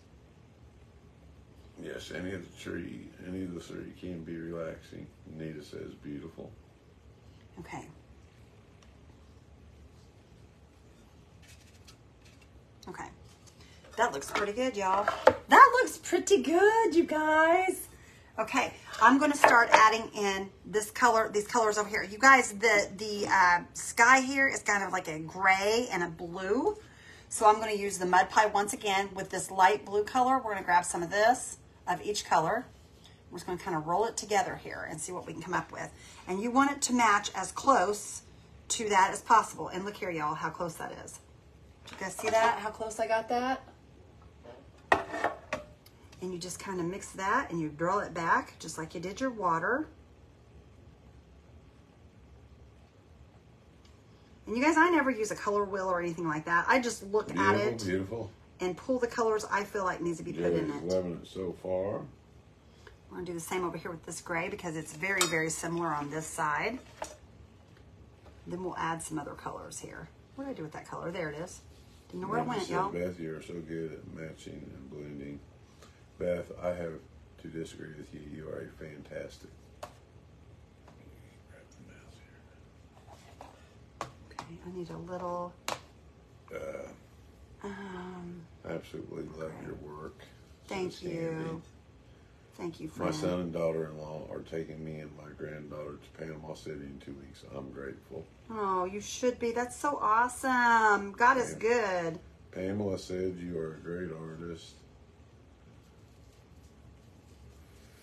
Yes, any of the tree can be relaxing. Nita says beautiful. Okay. Okay. That looks pretty good, y'all. That looks pretty good, you guys. Okay, I'm going to start adding in this color, these colors over here. You guys, the sky here is kind of like a gray and a blue. So I'm going to use the Mud Pie once again with this light blue color. We're going to grab some of this, of each color. We're just going to kind of roll it together here and see what we can come up with. And you want it to match as close to that as possible. And look here, y'all, how close that is. You guys see that? How close I got that? And you just kind of mix that and you draw it back just like you did your water. And you guys, I never use a color wheel or anything like that. I just look at it and pull the colors I feel like needs to be put in it. Loving it so far. We're going to do the same over here with this gray because it's very, very similar on this side. Then we'll add some other colors here. What did I do with that color? There it is. Didn't know where it went, y'all. Beth, you're so good at matching and blending. Beth, I have to disagree with you. You are a fantastic. Okay, I need a little. Absolutely love your work. Thank you. Thank you, My friend. son and daughter-in-law are taking me and my granddaughter to Panama City in 2 weeks. I'm grateful. Oh, you should be. That's so awesome. God is good. Pamela said you are a great artist.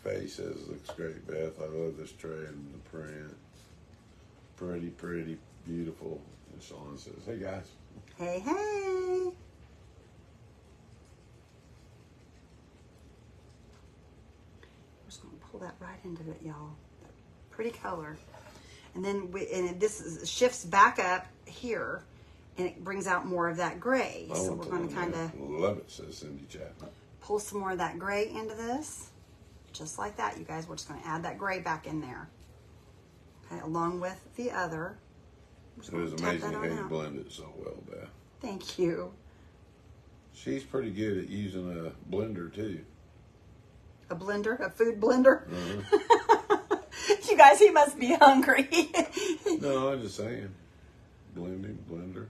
Faye says looks great, Beth. I love this tray and the print. Pretty, pretty, beautiful. And Sean says, hey guys. Hey, hey. I'm just going to pull that right into it, y'all. Pretty color. And then shifts back up here, and it brings out more of that gray. So we're going to kind of love it, says Cindy Chapman. Pull some more of that gray into this. Just like that, you guys. We're just going to add that gray back in there. Okay, along with the other. It was amazing how you blend it so well, Beth. Thank you. She's pretty good at using a blender, too. A blender? A food blender? Mm-hmm. You guys, he must be hungry. No, I'm just saying. Blender.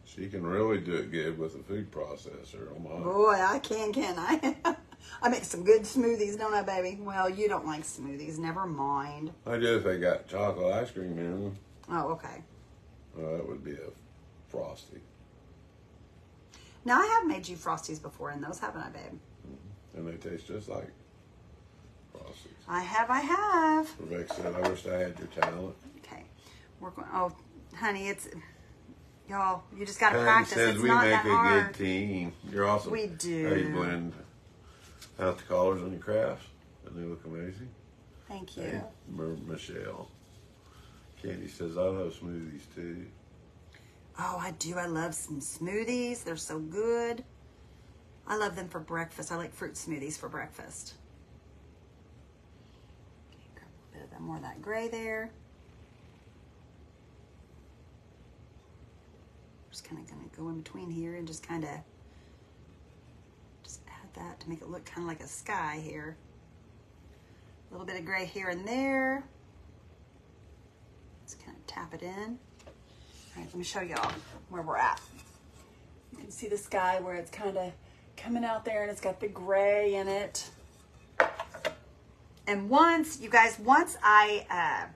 She can really do it good with a food processor. Oh, my. Boy, I can't I? I make some good smoothies, don't I, baby? Well, you don't like smoothies. Never mind. I do if they got chocolate ice cream in them. Oh, okay. That would be a Frosty. Now, I have made you Frosties before in those, haven't I, babe? Mm-hmm. And they taste just like Frosties. I have. Rebecca said, I wish I had your talent. Okay. We're going, oh, honey, it's, y'all, you just got to Honey practice. says It's we not make that a hard. good team. You're awesome. We do. How you blend out the colors on your crafts, and they look amazing. Thank you. Hey, Michelle. Candy says, I love smoothies too. Oh, I do. I love some smoothies. They're so good. I love them for breakfast. I like fruit smoothies for breakfast. Okay, grab a little bit more of that gray there. Just kind of going to go in between here and just kind of just add that to make it look kind of like a sky here. A little bit of gray here and there. Just kind of tap it in. All right, let me show y'all where we're at. You can see the sky where it's kind of coming out there and it's got the gray in it. And once I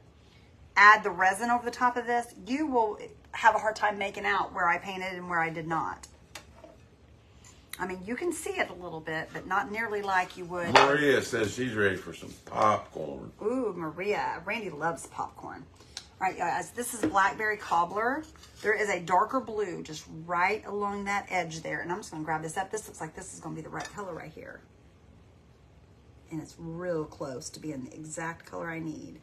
add the resin over the top of this, you will have a hard time making out where I painted and where I did not. I mean, you can see it a little bit, but not nearly like you would. Maria says she's ready for some popcorn. Ooh, Maria. Randy loves popcorn. All right, guys, this is blackberry cobbler. There is a darker blue just right along that edge there. And I'm just going to grab this up. This looks like this is going to be the right color right here. And it's real close to being the exact color I need.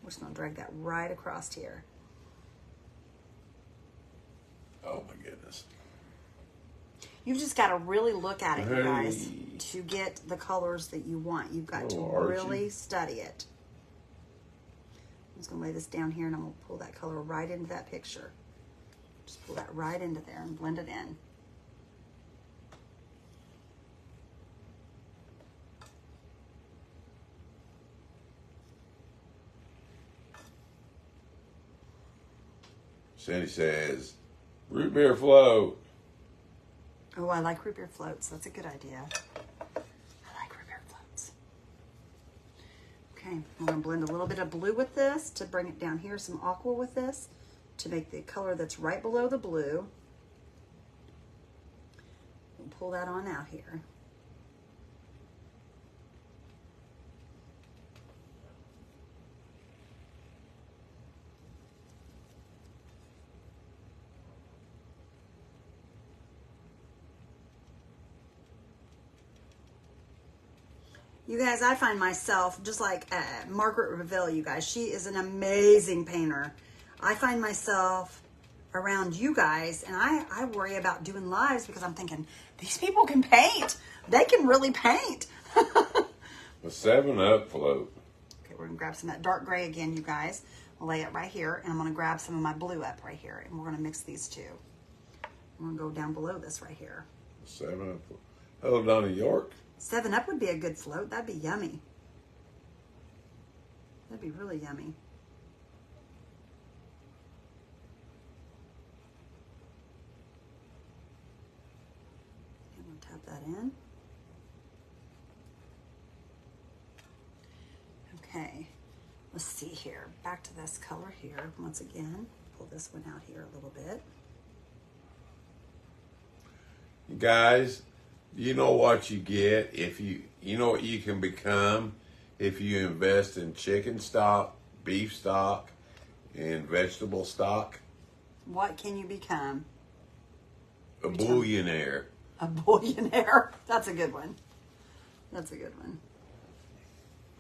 We're just going to drag that right across here. Oh, my goodness. You've just got to really look at it, you guys, Hey. to get the colors that you want. You've got to Archie. really study it. I'm just going to lay this down here and I'm going to pull that color right into that picture. Just pull that right into there and blend it in. Sandy says, root beer float. Oh, I like root beer floats. That's a good idea. I like root beer floats. Okay, I'm going to blend a little bit of blue with this to bring it down here, some aqua with this to make the color that's right below the blue. And pull that on out here. You guys, I find myself, just like Margaret Reville, you guys, she is an amazing painter. I find myself around you guys, and I worry about doing lives because I'm thinking, these people can paint. They can really paint. The 7-Up float. Okay, we're going to grab some of that dark gray again, you guys. I'll lay it right here, and I'm going to grab some of my blue up right here, and we're going to mix these two. I'm going to go down below this right here. 7-Up. Hello, Donna York. 7-Up would be a good float. That'd be yummy. That'd be really yummy. I'm going to tap that in. Okay, let's see here. Back to this color here once again. Pull this one out here a little bit. You guys, you know what you get if you know what you can become if you invest in chicken stock, beef stock, and vegetable stock? What can you become? A billionaire. A billionaire. That's a good one. That's a good one.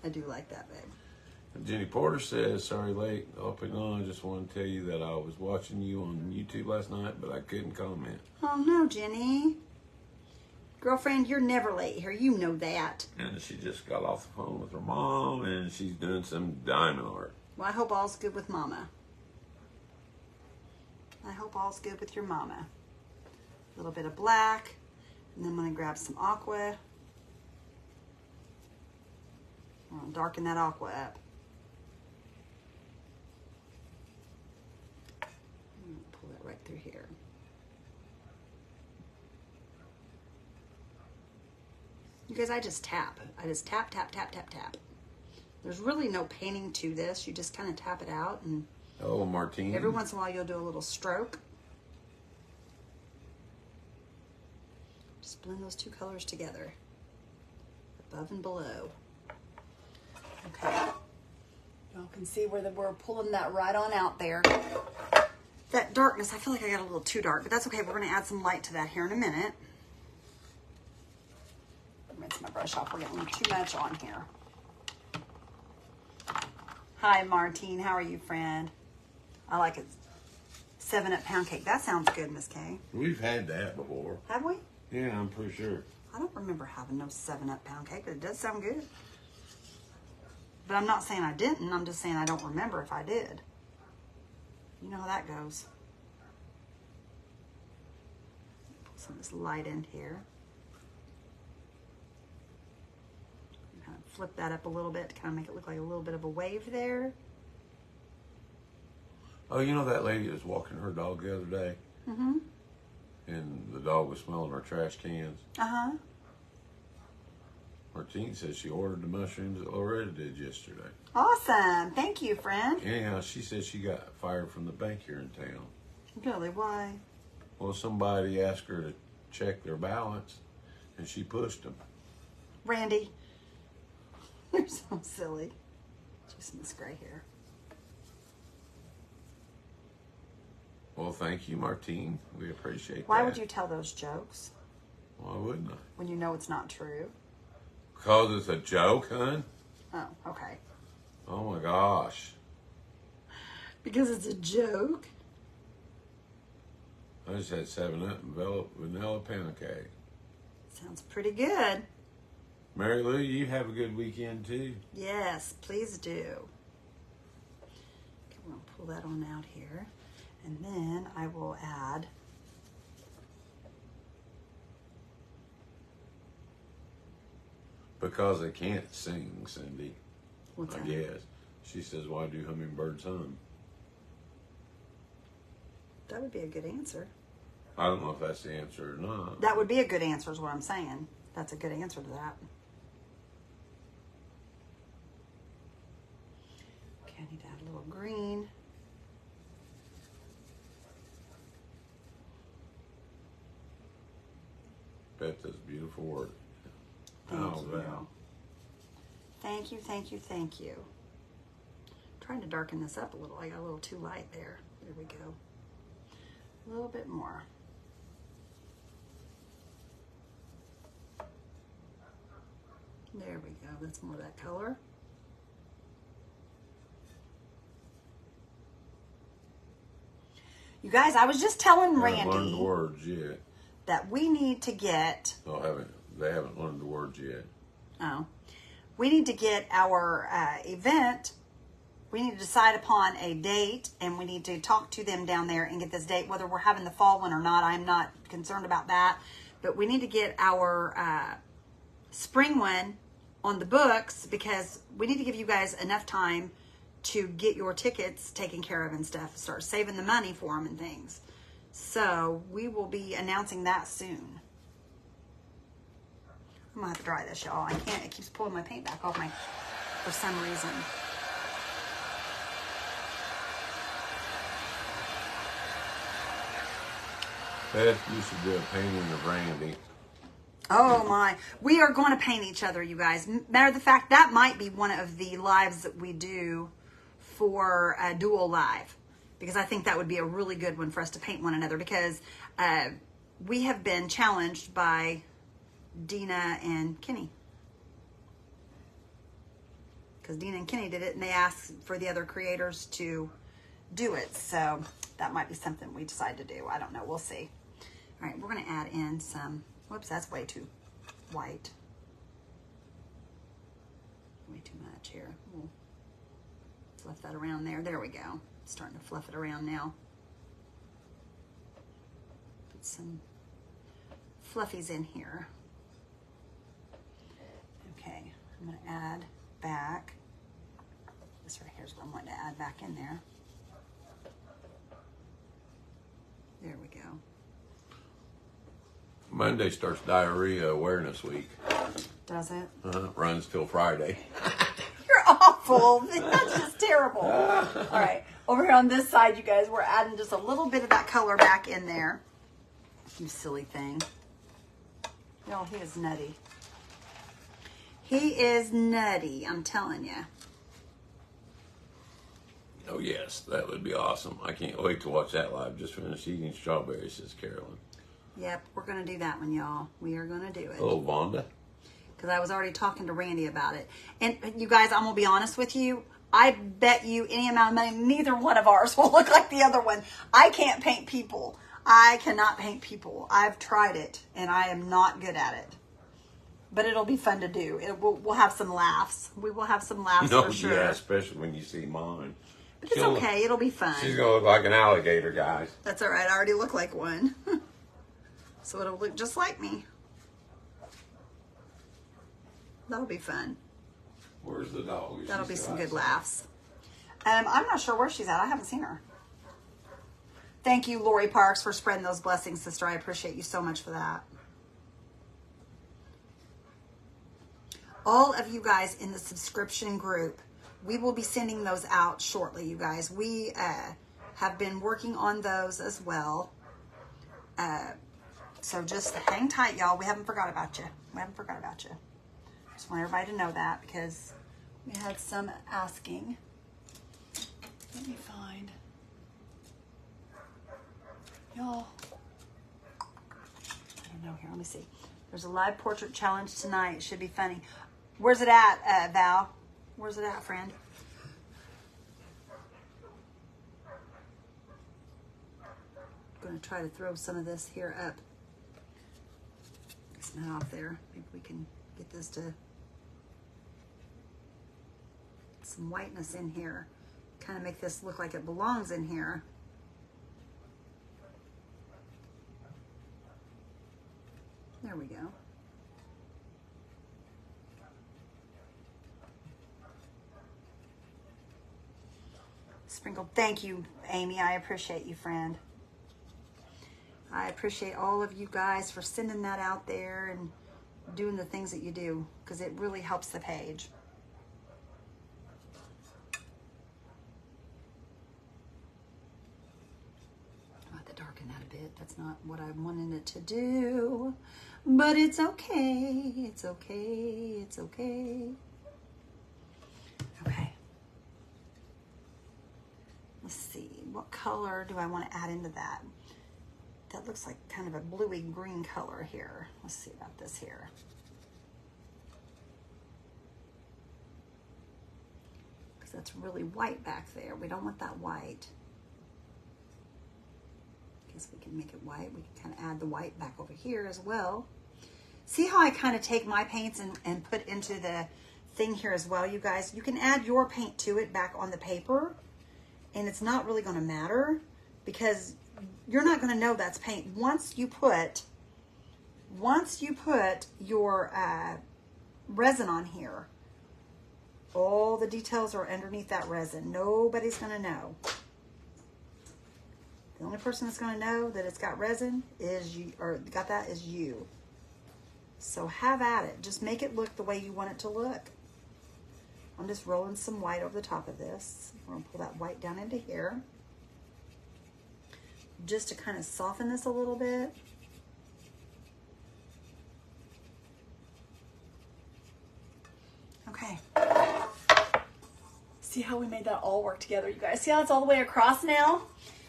I do like that, babe. Jenny Porter says, sorry late, hopping on. I just want to tell you that I was watching you on YouTube last night, but I couldn't comment. Oh, no, Jenny. Girlfriend, you're never late here. You know that. And she just got off the phone with her mom, and she's doing some diamond art. Well, I hope all's good with Mama. I hope all's good with your Mama. A little bit of black, and then I'm going to grab some aqua. I'm going to darken that aqua up. I'm going to pull that right through here. You guys, I just tap. I just tap, tap, tap, tap, tap. There's really no painting to this. You just kind of tap it out, and Oh, Martine. every once in a while you'll do a little stroke. Just blend those two colors together, above and below. Okay. Y'all can see where we're pulling that right on out there. That darkness, I feel like I got a little too dark, but that's okay. We're going to add some light to that here in a minute. Rinse my brush off. We're getting too much on here. Hi, Martine. How are you, friend? I like it. 7-Up pound cake. That sounds good, Miss Kay. We've had that before. Have we? Yeah, I'm pretty sure. I don't remember having no 7-Up pound cake, but it does sound good. But I'm not saying I didn't. I'm just saying I don't remember if I did. You know how that goes. Put some of this light in here. Kind of flip that up a little bit to kind of make it look like a little bit of a wave there. Oh, you know that lady that was walking her dog the other day? Mm-hmm. And the dog was smelling her trash cans. Uh-huh. Martine says she ordered the mushrooms that Loretta did yesterday. Awesome. Thank you, friend. Anyhow, she said she got fired from the bank here in town. Really? Why? Well, somebody asked her to check their balance, and she pushed them. Randy. You're so silly. Just Miss Gray here. Well, thank you, Martine. We appreciate that. Why would you tell those jokes Why wouldn't I? when you know it's not true? Because it's a joke, hun? Oh, okay. Oh, my gosh. Because it's a joke? I just had 7-Up and vanilla pound cake. Sounds pretty good. Mary Lou, you have a good weekend, too. Yes, please do. Okay, we're going to pull that on out here. And then I will add Because they can't sing, Cindy. what's I that? guess. She says, why do hummingbirds hum? That would be a good answer. I don't know if that's the answer or not. That would be a good answer is what I'm saying. That's a good answer to that. Okay, I need to add a little green. Bet that's beautiful work. Thank Oh, you. Val. Thank you, thank you, thank you. Trying to darken this up a little. I got a little too light there. There we go. A little bit more. There There we go. That's more of that color. You guys, I was just telling I haven't learned the Randy words yet. that we need to get, They haven't learned the words yet. we need to get our event. We need to decide upon a date, and we need to talk to them down there and get this date, whether we're having the fall one or not. I'm not concerned about that, but we need to get our spring one on the books, because we need to give you guys enough time to get your tickets taken care of and stuff, start saving the money for them and things. So we will be announcing that soon. I'm gonna have to dry this, y'all. I can't, it keeps pulling my paint back off my, for some reason. Beth used to do a painting of Randy. Oh my, we are going to paint each other, you guys. Matter of the fact, that might be one of the lives that we do for a dual live, because I think that would be a really good one for us to paint one another, because we have been challenged by Dina and Kenny, because Dina and Kenny did it and they asked for the other creators to do it. So that might be something we decide to do. I don't know, we'll see. All right, we're going to add in some, whoops, that's way too white, way too much here. We'll fluff that around there. There we go. Starting to fluff it around now. Put some fluffies in here. Okay, I'm going to add back. This right here is what I'm wanting to add back in there. There we go. Monday starts Diarrhea Awareness Week. Does it? Runs till Friday. You're awful. That's just terrible. All right. Over here on this side, you guys, we're adding just a little bit of that color back in there. You silly thing. No, he is nutty. He is nutty, I'm telling you. Oh, yes, that would be awesome. I can't wait to watch that live. Just finished eating strawberries, says Carolyn. Yep, we're going to do that one, y'all. We are going to do it. Hello, Vonda. Because I was already talking to Randy about it. And you guys, I'm going to be honest with you. I bet you any amount of money, neither one of ours will look like the other one. I can't paint people. I cannot paint people. I've tried it, and I am not good at it. But it'll be fun to do. We'll have some laughs. We will have some laughs for sure. Yeah, especially when you see mine. But it's okay. It'll be fun. She's going to look like an alligator, guys. That's all right. I already look like one. So it'll look just like me. That'll be fun. Where's the dog? That'll be some good laughs. I'm not sure where she's at. I haven't seen her. Thank you, Lori Parks, for spreading those blessings, sister. I appreciate you so much for that. All of you guys in the subscription group, we will be sending those out shortly, you guys. We have been working on those as well. So just hang tight, y'all. We haven't forgot about you. We haven't forgot about you. Just want everybody to know that, because we had some asking. Let me find. Y'all. I don't know here. Let me see. There's a live portrait challenge tonight. It should be funny. Where's it at, Val? Where's it at, friend? I'm going to try to throw some of this here up. It's not off there. Maybe we can get this to some whiteness in here. Kind of make this look like it belongs in here. There we go. Sprinkled. Thank you, Amy. I appreciate you, friend. I appreciate all of you guys for sending that out there and doing the things that you do, because it really helps the page. I'll have to darken that a bit. That's not what I wanted it to do, but it's okay. It's okay. It's okay. Okay. Let's see. What color do I want to add into that? That looks like kind of a bluey green color here. Let's see about this here. because that's really white back there. We don't want that white. I guess we can make it white. We can kind of add the white back over here as well. See how I kind of take my paints and put into the thing here as well, you guys? You can add your paint to it back on the paper, and it's not really going to matter because you're not going to know that's paint. Once you put your resin on here, all the details are underneath that resin. Nobody's going to know. The only person that's going to know that it's got resin is you, or got that is you. So have at it. Just make it look the way you want it to look. I'm just rolling some white over the top of this. We're going to pull that white down into here, just to kind of soften this a little bit. Okay. See how we made that all work together, you guys? See how it's all the way across now?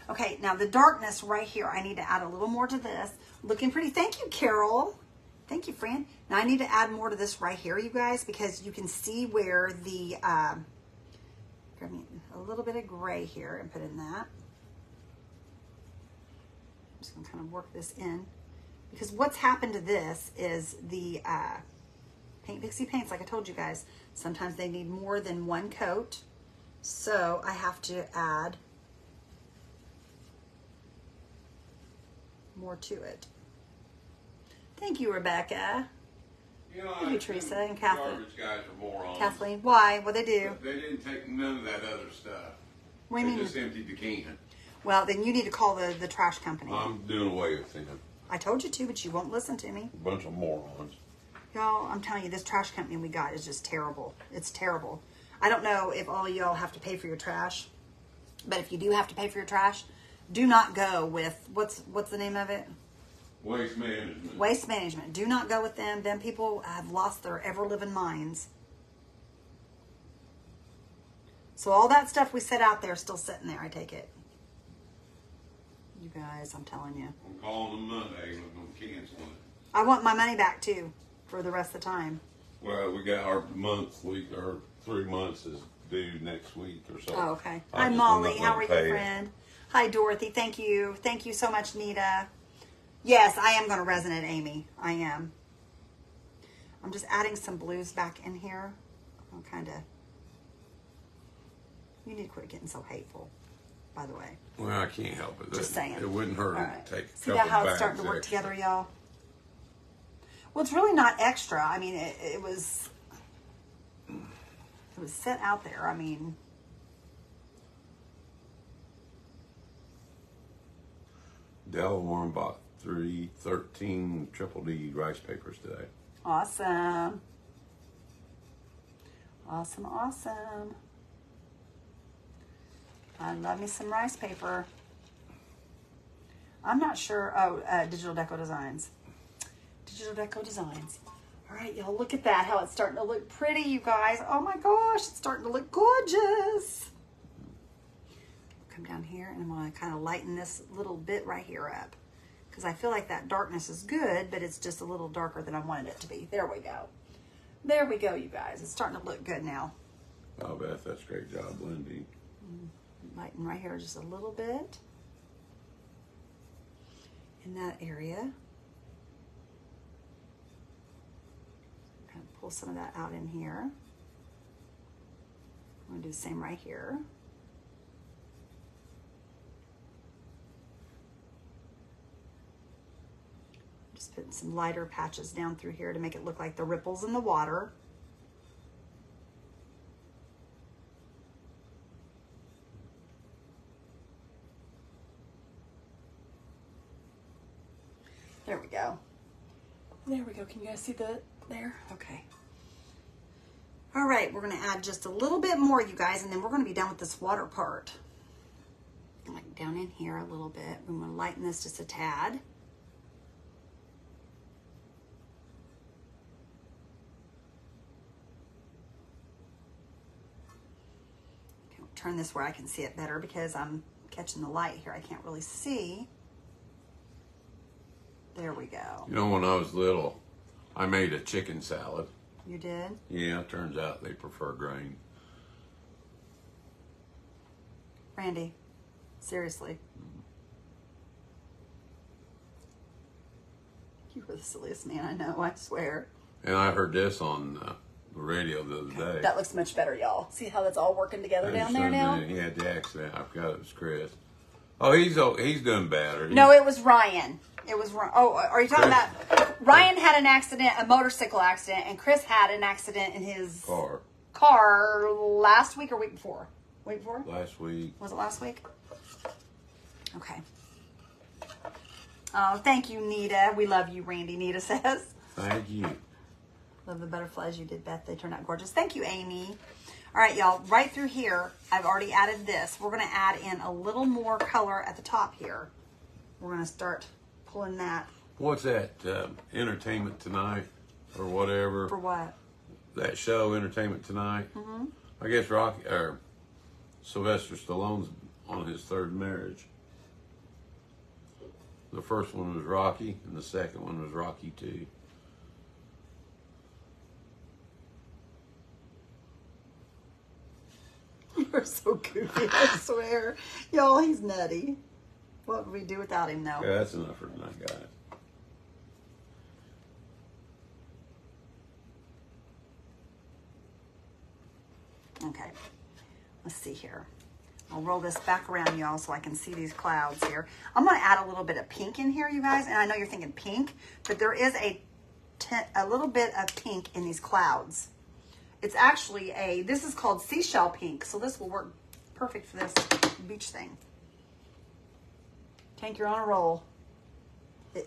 Okay, now the darkness right here, I need to add a little more to this. Looking pretty. Thank you, Carol. Thank you, Fran. Now I need to add more to this right here, you guys, because you can see where the, grab me a little bit of gray here and put in that. I'm just gonna kind of work this in, because what's happened to this is the Paint Pixie paints, like I told you guys, sometimes they need more than one coat. So I have to add more to it. Thank you, Rebecca. You know, Thank you, Teresa and Kathleen. Garbage guys are morons. Kathleen, why? What they do? They didn't take none of that other stuff. What do you They mean? just emptied the can. Well, then you need to call the trash company. I'm doing away with them. I told you to, but you won't listen to me. A bunch of morons. Y'all, I'm telling you, this trash company we got is just terrible. It's terrible. I don't know if all y'all have to pay for your trash, but if you do have to pay for your trash, do not go with, what's the name of it? Waste management. Waste Management. Do not go with them. Them people have lost their ever-living minds. So all that stuff we set out there is still sitting there, I take it. You guys, I'm telling you. I'm calling them Monday and I'm going to cancel it. I want my money back, too, for the rest of the time. Well, we got our monthly, or 3 months is due next week or so. Oh, okay. I Hi, just Molly. wanna How are you, pay it. friend? Hi, Dorothy. Thank you. Thank you so much, Nita. Yes, I am going to resin it, Amy. I am. I'm just adding some blues back in here. I'm kind of... You need to quit getting so hateful, by the way. Well, I can't help it. Just saying. It wouldn't hurt All to right. take a See couple that how it's bags starting to work extra. together, y'all? Well, it's really not extra. I mean, it was set out there. I mean... Dell Warren bought 13 Triple D rice papers today. Awesome. Awesome, awesome. I love me some rice paper. I'm not sure. Oh, Digital Deco Designs. Digital Deco Designs. All right, y'all, look at that, how it's starting to look pretty, you guys. Oh my gosh, it's starting to look gorgeous. Come down here and I'm going to kind of lighten this little bit right here up, because I feel like that darkness is good, but it's just a little darker than I wanted it to be. There we go. There we go, you guys. It's starting to look good now. Oh, Beth, that's a great job blending. Lighten right here just a little bit in that area. Kind of pull some of that out in here. I'm going to do the same right here. Just putting some lighter patches down through here to make it look like the ripples in the water. There we go. There we go. Can you guys see the there? Okay. All right, we're going to add just a little bit more, you guys, and then we're going to be done with this water part. Like down in here a little bit. I'm going to lighten this just a tad. Okay, I'll turn this where I can see it better because I'm catching the light here. I can't really see. There we go. You know, when I was little, I made a chicken salad. You did? Yeah, it turns out they prefer grain. Randy, seriously. You were the silliest man I know, I swear. And I heard this on the radio the other day. That looks much better, y'all. See how that's all working together down there now? He had the accident. I forgot it was Chris. Oh, he's doing better. No, it was Ryan. It was Ryan. Oh, are you talking about Ryan had an accident, a motorcycle accident, and Chris had an accident in his car last week or week before? Week before? Last week. Was it last week? Okay. Oh, thank you, Nita. We love you, Randy, Nita says. Thank you. Love the butterflies you did, Beth. They turned out gorgeous. Thank you, Amy. All right, y'all. Right through here, I've already added this. We're going to add in a little more color at the top here. We're going to start pulling that. What's that? Entertainment Tonight or whatever? For what? That show, Entertainment Tonight. Mm-hmm. I guess Sylvester Stallone's on his third marriage. The first one was Rocky, and the second one was Rocky 2. You're so goofy, I swear. Y'all, he's nutty. What would we do without him, though? Yeah, that's enough for tonight, guys. Okay. Let's see here. I'll roll this back around, y'all, so I can see these clouds here. I'm going to add a little bit of pink in here, you guys. And I know you're thinking pink, but there is a little bit of pink in these clouds. It's actually this is called seashell pink, so this will work perfect for this beach thing. Tank, you're on a roll.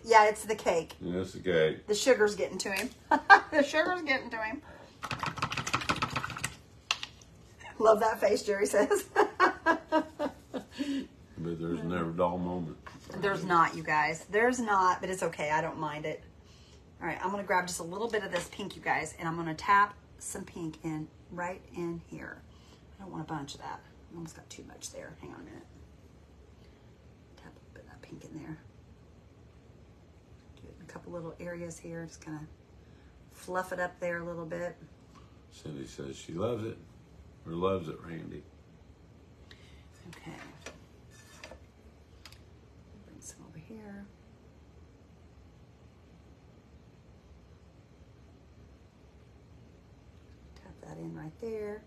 Yeah, it's the cake. Yeah, it's the cake. The sugar's getting to him. The sugar's getting to him. Love that face, Jerry says. But there's never a dull moment. There's not, you guys. There's not, but it's okay. I don't mind it. All right, I'm going to grab just a little bit of this pink, you guys, and I'm going to tap some pink in right in here. I don't want a bunch of that. I almost got too much there. Hang on a minute. Tap a bit of that pink in there. Do it in a couple little areas here. Just kind of fluff it up there a little bit. Cindy says she loves it. Or loves it, Randy. Okay. Bring some over here. Tap that in right there.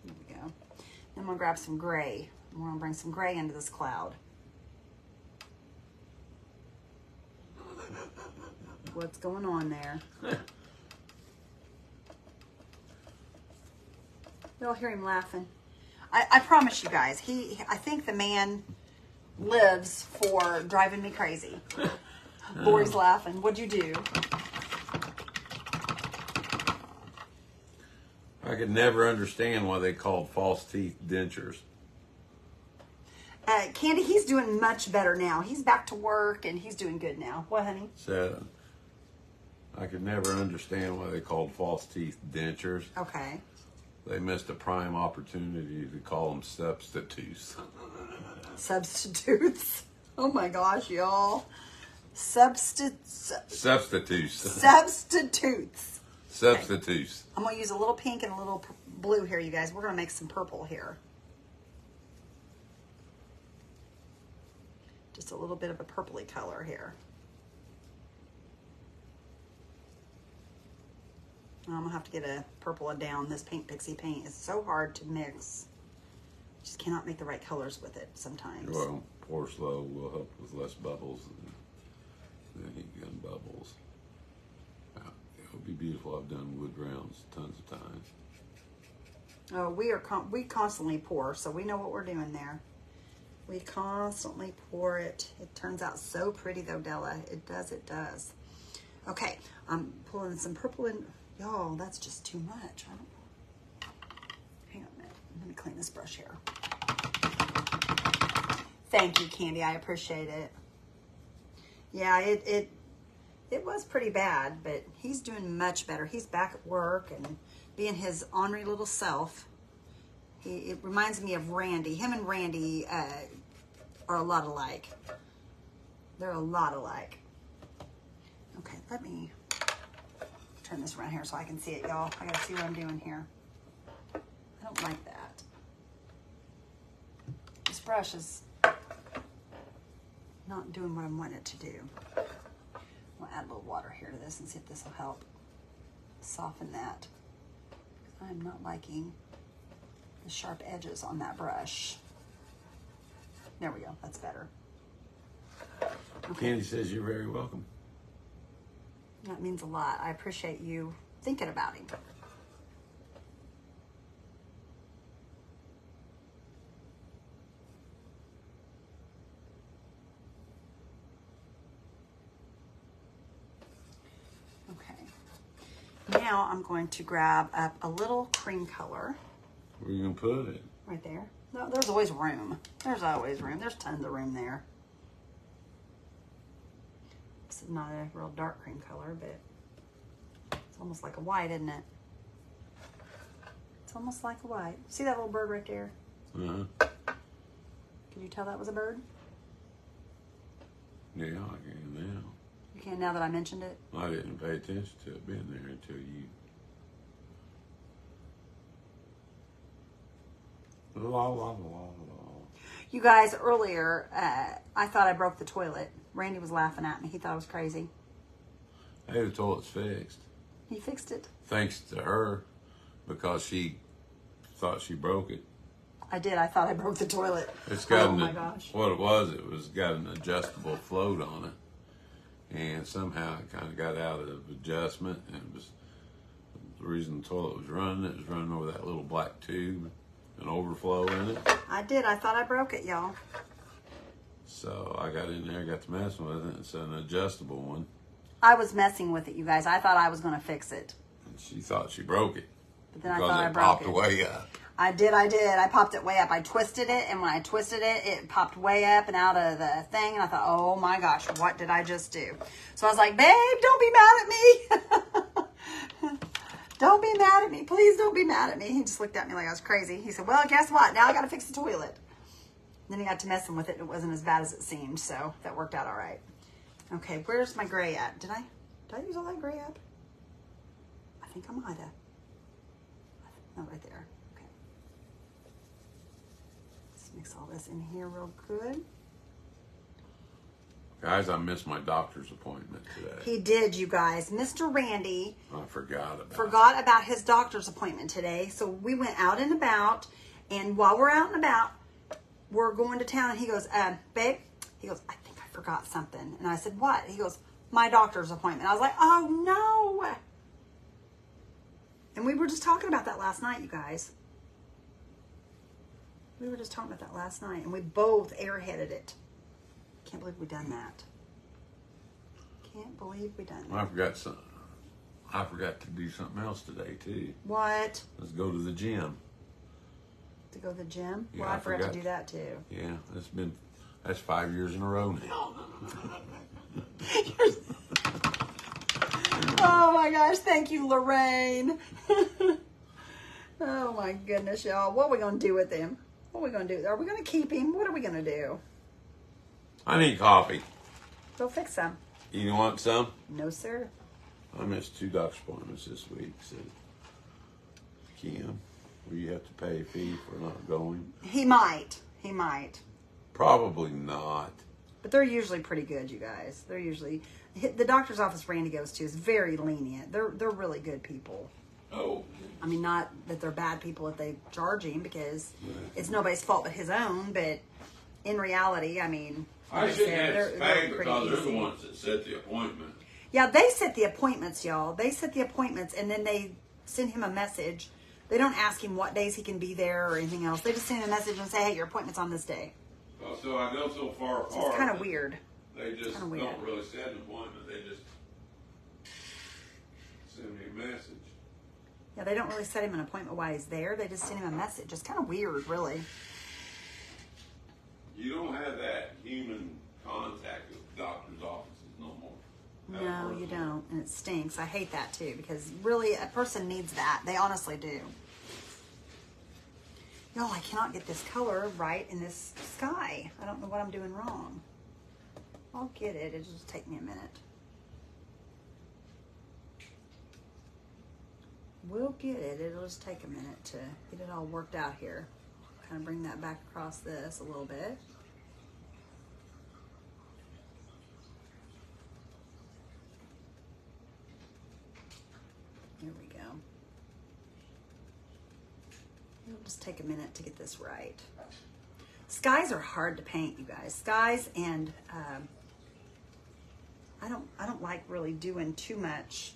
There we go. Then I'm going to grab some gray. We're going to bring some gray into this cloud. What's going on there? You'll hear him laughing. I promise you guys, I think the man lives for driving me crazy. Lori's laughing. What'd you do? I could never understand why they called false teeth dentures. Candy, he's doing much better now. He's back to work and he's doing good now. What, honey? Said I could never understand why they called false teeth dentures. Okay. They missed a prime opportunity to call them substitutes. Substitutes. Oh my gosh, y'all. Substitutes. Substitutes. Okay. I'm going to use a little pink and a little blue here, you guys. We're going to make some purple here. Just a little bit of a purpley color here. I'm going to have to get a purple down. This Pink Pixie paint is so hard to mix. Just cannot make the right colors with it sometimes. Well, pour slow will help with less bubbles than heat gun bubbles. It would be beautiful. I've done wood rounds tons of times. Oh, we constantly pour, so we know what we're doing there. We constantly pour it. It turns out so pretty though, Della. It does, it does. Okay, I'm pulling some purple in. Y'all, that's just too much. Hang on a minute. Let me clean this brush here. Thank you, Candy. I appreciate it. Yeah, it was pretty bad, but he's doing much better. He's back at work and being his ornery little self. It reminds me of Randy. Him and Randy are a lot alike. They're a lot alike. Okay, let me turn this around here so I can see it, y'all. I gotta see what I'm doing here. I don't like that. This brush is not doing what I want it to do. I'll add a little water here to this and see if this will help soften that. I'm not liking the sharp edges on that brush. There we go, that's better. Candy says you're very welcome. That means a lot. I appreciate you thinking about him. Okay. Now I'm going to grab up a little cream color. Where are you going to put it? Right there. No, there's always room. There's always room. There's tons of room there. This is not a real dark cream color, but it's almost like a white, isn't it? It's almost like a white. See that little bird right there? Uh-huh. Can you tell that was a bird? Yeah, I can now. You can now that I mentioned it? I didn't pay attention to it being there until you. La, la, la, la. You guys, earlier, I thought I broke the toilet. Randy was laughing at me. He thought I was crazy. Hey, the toilet's fixed. He fixed it. Thanks to her, because she thought she broke it. I did. I thought I broke the toilet. It's got my gosh. What it was got an adjustable float on it. And somehow it kind of got out of adjustment. And it was the reason the toilet was running. It was running over that little black tube. An overflow in it. I did. I thought I broke it, y'all. So I got in there, got to messing with it. It's an adjustable one. I was messing with it, you guys. I thought I was going to fix it. And she thought she broke it. But then I thought I broke it. Because it popped way up. I did. I popped it way up. I twisted it, and when I twisted it, it popped way up and out of the thing. And I thought, oh my gosh, what did I just do? So I was like, babe, don't be mad at me. Don't be mad at me. Please don't be mad at me. He just looked at me like I was crazy. He said, well, guess what? Now I got to fix the toilet. And then he got to messing with it. It wasn't as bad as it seemed, so that worked out all right. Okay, where's my gray at? Did I use all that gray up? I think I might have. No, right there. Okay. Let's mix all this in here real good. Guys, I missed my doctor's appointment today. He did, you guys. Mr. Randy I forgot about his doctor's appointment today. So we went out and about, and while we're out and about, we're going to town, and he goes, babe, he goes, I think I forgot something. And I said, what? He goes, my doctor's appointment. I was like, oh no. And we were just talking about that last night, you guys. We were just talking about that last night, and we both airheaded it. Can't believe we done that. Can't believe we done that. I forgot to do something else today too. What? Let's go to the gym. To go to the gym? Yeah, Well, I forgot to do that too. Yeah, that's 5 years in a row now. Oh my gosh, thank you, Lorraine. Oh my goodness, y'all. What are we going to do with him? What are we going to do? Are we going to keep him? What are we going to do? I need coffee. Go fix some. You want some? No, sir. I missed 2 doctor's appointments this week. So, Kim, will you have to pay a fee for not going? He might. He might. Probably not. But they're usually pretty good, you guys. They're usually... The doctor's office Randy goes to is very lenient. They're really good people. Oh. I mean, not that they're bad people if they charge him, because it's nobody's fault but his own. But in reality, I mean... I shouldn't have to pay pretty because they're the easy. ones that set the appointment. Yeah, they set the appointments, y'all. They set the appointments, and then they send him a message. They don't ask him what days he can be there or anything else. They just send him a message and say, hey, your appointment's on this day. Well, so I go so far apart. So it's kind of weird. They just Kinda weird. don't really set an appointment. They just send me a message. Yeah, they don't really set him an appointment while he's there. They just send him a message. It's kind of weird, really. You don't have that human contact with doctor's offices no more. No, you don't. And it stinks. I hate that, too, because really, a person needs that. They honestly do. Y'all, I cannot get this color right in this sky. I don't know what I'm doing wrong. I'll get it. It'll just take me a minute. We'll get it. It'll just take a minute to get it all worked out here. Kind of bring that back across this a little bit. Here we go. It'll just take a minute to get this right. Skies are hard to paint, you guys. Skies, and I don't like really doing too much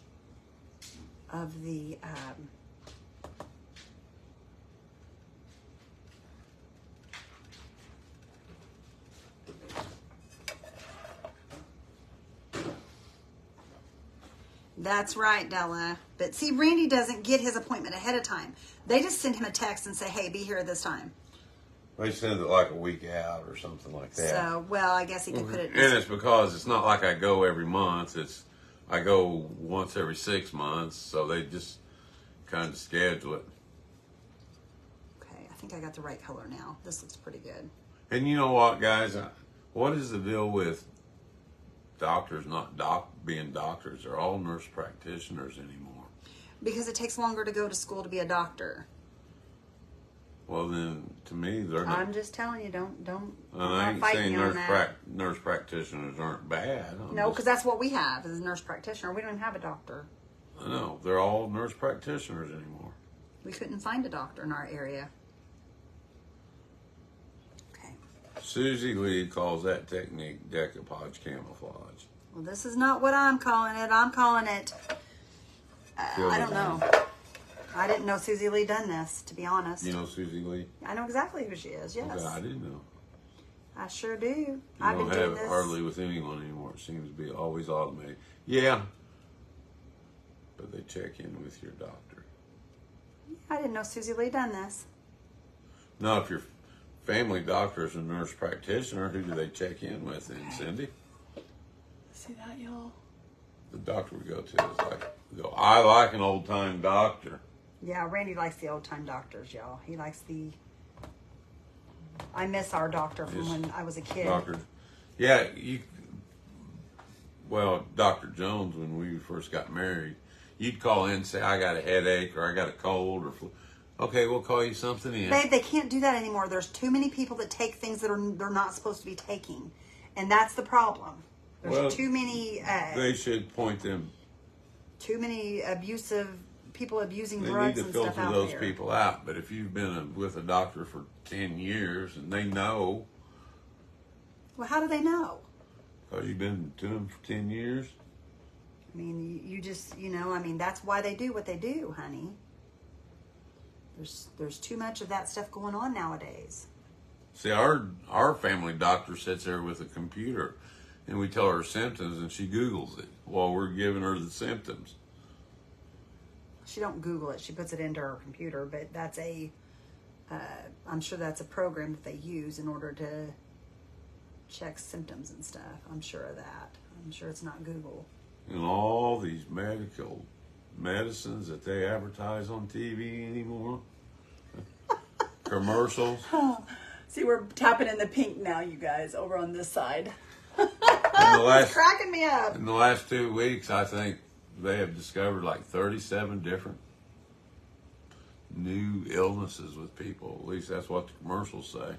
of the That's right, Della. But see, Randy doesn't get his appointment ahead of time. They just send him a text and say, hey, be here at this time. They send it like a week out or something like that. So, well, I guess he could put it... And it's because it's not like I go every month. I go once every 6 months, so they just kind of schedule it. Okay, I think I got the right color now. This looks pretty good. And you know what, guys? What is the deal with doctors not being doctors? They're all nurse practitioners anymore. Because it takes longer to go to school to be a doctor. Well, then, to me, they're not. I'm just telling you, don't. I ain't saying nurse practitioners aren't bad. No, because that's what we have is a nurse practitioner. We don't even have a doctor. I know. They're all nurse practitioners anymore. We couldn't find a doctor in our area. Okay. Susie Lee calls that technique decoupage camouflage. Well, this is not what I'm calling it. I'm calling it, I don't know. I didn't know Susie Lee done this, to be honest. You know Susie Lee? I know exactly who she is, yes. Okay, I didn't know. I sure do. You I've been don't doing have this. it hardly with anyone anymore. It seems to be always automated. Yeah. But they check in with your doctor. I didn't know Susie Lee done this. Now, if your family doctor is a nurse practitioner, who do they check in with then, Cindy? See that, y'all? The doctor we go to is like, I like an old-time doctor. Yeah, Randy likes the old-time doctors, y'all. He likes the... I miss our doctor from when I was a kid. Doctor, yeah, well, Dr. Jones, when we first got married, you'd call in and say, I got a headache or I got a cold or flu. Okay, we'll call you something in. Babe, they can't do that anymore. There's too many people that take things that they're not supposed to be taking. And that's the problem. There's too many... they should point them... Too many people abusing They drugs need to and stuff filter out those there. people out. But if you've been with a doctor for 10 years and they know... Well, how do they know? Because you've been to them for 10 years? I mean, you just, that's why they do what they do, honey. There's too much of that stuff going on nowadays. See, our family doctor sits there with a computer and we tell her symptoms and she Googles it while we're giving her the symptoms. She don't Google it. She puts it into her computer, but that's I'm sure that's a program that they use in order to check symptoms and stuff. I'm sure of that. I'm sure it's not Google. And all these medical medicines that they advertise on TV anymore. Commercials. See, we're tapping in the pink now, you guys, over on this side. It's cracking me up. In the last 2 weeks, I think they have discovered like 37 different new illnesses with people. At least that's what the commercials say.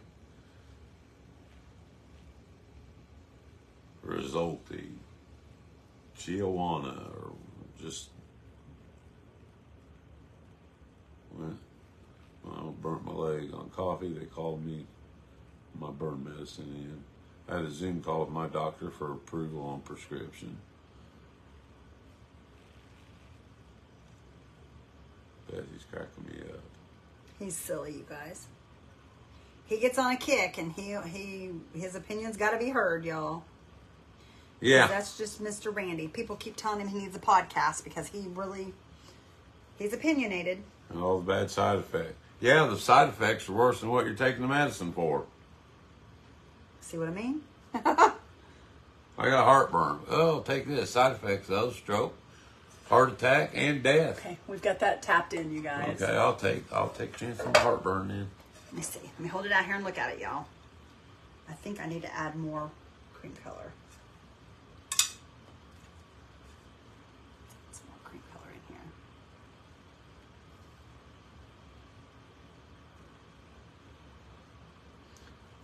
Rizolti, Chihuahua, or just... When I burnt my leg on coffee, they called me my burn medicine in. I had a Zoom call with my doctor for approval on prescription. Betty's cracking me up. He's silly, you guys. He gets on a kick, and his opinion's got to be heard, y'all. Yeah. That's just Mr. Randy. People keep telling him he needs a podcast because he's opinionated. And all the bad side effects. Yeah, the side effects are worse than what you're taking the medicine for. See what I mean? I got heartburn. Oh, take this. Side effects, though, stroke, heart attack, and death. Okay, we've got that tapped in, you guys. Okay, I'll take a chance on heartburn then. Let me see. Let me hold it out here and look at it, y'all. I think I need to add more cream color. Some more cream color in here.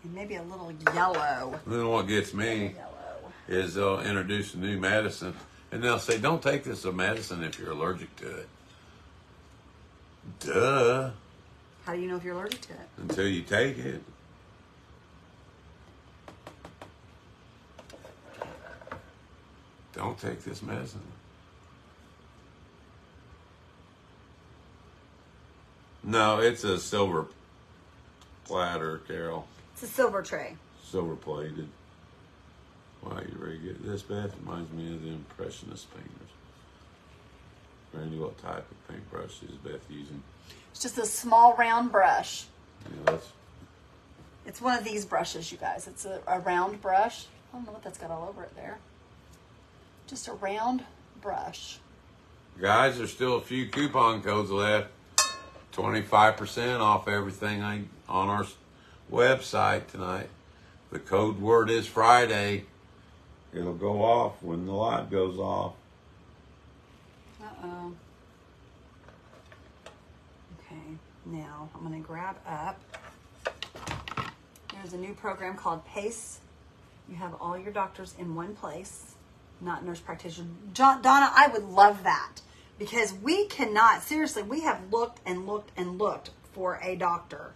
And maybe a little yellow. Then what gets me Yellow. is they'll introduce a new medicine, and they'll say, "Don't take this medicine if you're allergic to it." Duh. How do you know if you're allergic to it? Until you take it. Don't take this medicine. No, it's a silver platter, Carol. It's a silver tray. Silver plated. Wow, you ready to get this, Beth? Reminds me of the Impressionist painters. Randy, what type of paintbrush is Beth using? It's just a small round brush. Yeah, It's one of these brushes, you guys. It's a round brush. I don't know what that's got all over it there. Just a round brush. guys, there's still a few coupon codes left. 25% off everything on our website tonight. The code word is Friday. It'll go off when the light goes off. Uh-oh. Okay, now I'm going to grab up. There's a new program called PACE. You have all your doctors in one place, not nurse practitioner. Donna, I would love that because we cannot, seriously, we have looked and looked and looked for a doctor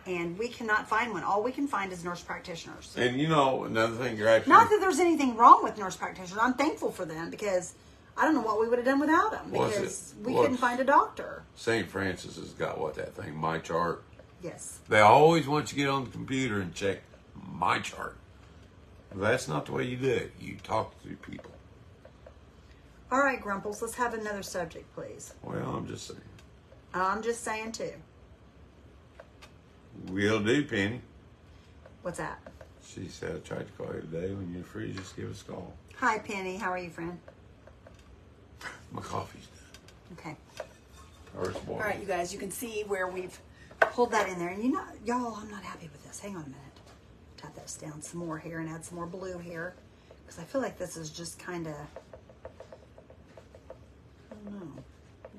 and we cannot find one. All we can find is nurse practitioners. And you know, another thing you're actually... Not that there's anything wrong with nurse practitioners. I'm thankful for them because I don't know what we would have done without them because we couldn't find a doctor. St. Francis has got that thing, My Chart. Yes. They always want you to get on the computer and check My Chart. That's not the way you do it. You talk to people. All right, Grumples, let's have another subject, please. Well, I'm just saying. I'm just saying, too. Will do, Penny. What's that? She said, I tried to call you today. When you're free, just give us a call. Hi, Penny. How are you, friend? My coffee's done. Okay. Or it's boiling. All right, you guys, you can see where we've pulled that in there. And y'all, I'm not happy with this. Hang on a minute. Tap this down some more here and add some more blue here. Because I feel like this is just kind of, I don't know.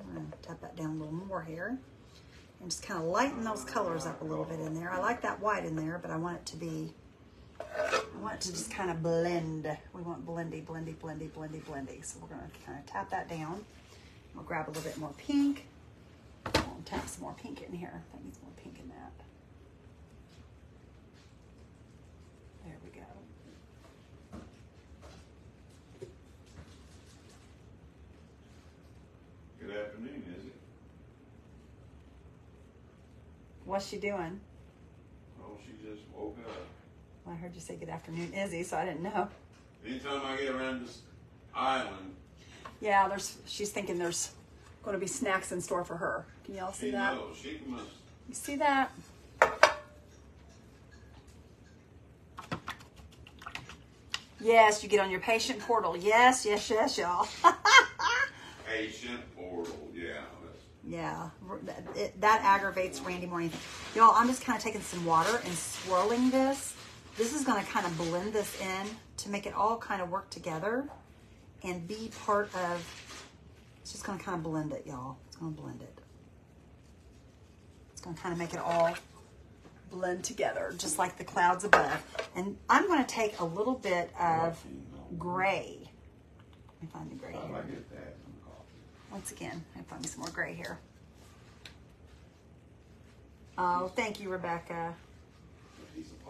I'm going to tap that down a little more here. And just kind of lighten those colors up a little bit in there. I like that white in there, but I want it to be, I want it to just kind of blend. We want blendy, blendy, blendy, blendy, blendy. So we're going to kind of tap that down. We'll grab a little bit more pink. We'll tap some more pink in here. That needs more pink in that. There we go. Good afternoon, is it? What's she doing? Oh, she just woke up. Well, I heard you say good afternoon, Izzy, so I didn't know. Anytime I get around this island, Yeah, she's thinking there's going to be snacks in store for her. Can y'all see that? knows. She must. You see that? Yes, you get on your patient portal. Yes, yes, yes, y'all. Patient portal, yeah. Yeah, that aggravates Randy more. Y'all, I'm just kind of taking some water and swirling this. This is going to kind of blend this in to make it all kind of work together and be part of, it's just going to kind of blend it, y'all. It's going to blend it. It's going to kind of make it all blend together, just like the clouds above. And I'm going to take a little bit of gray. Let me find the gray How do I here. get that from coffee? Once again, I find me some more gray here. Oh, thank you, Rebecca.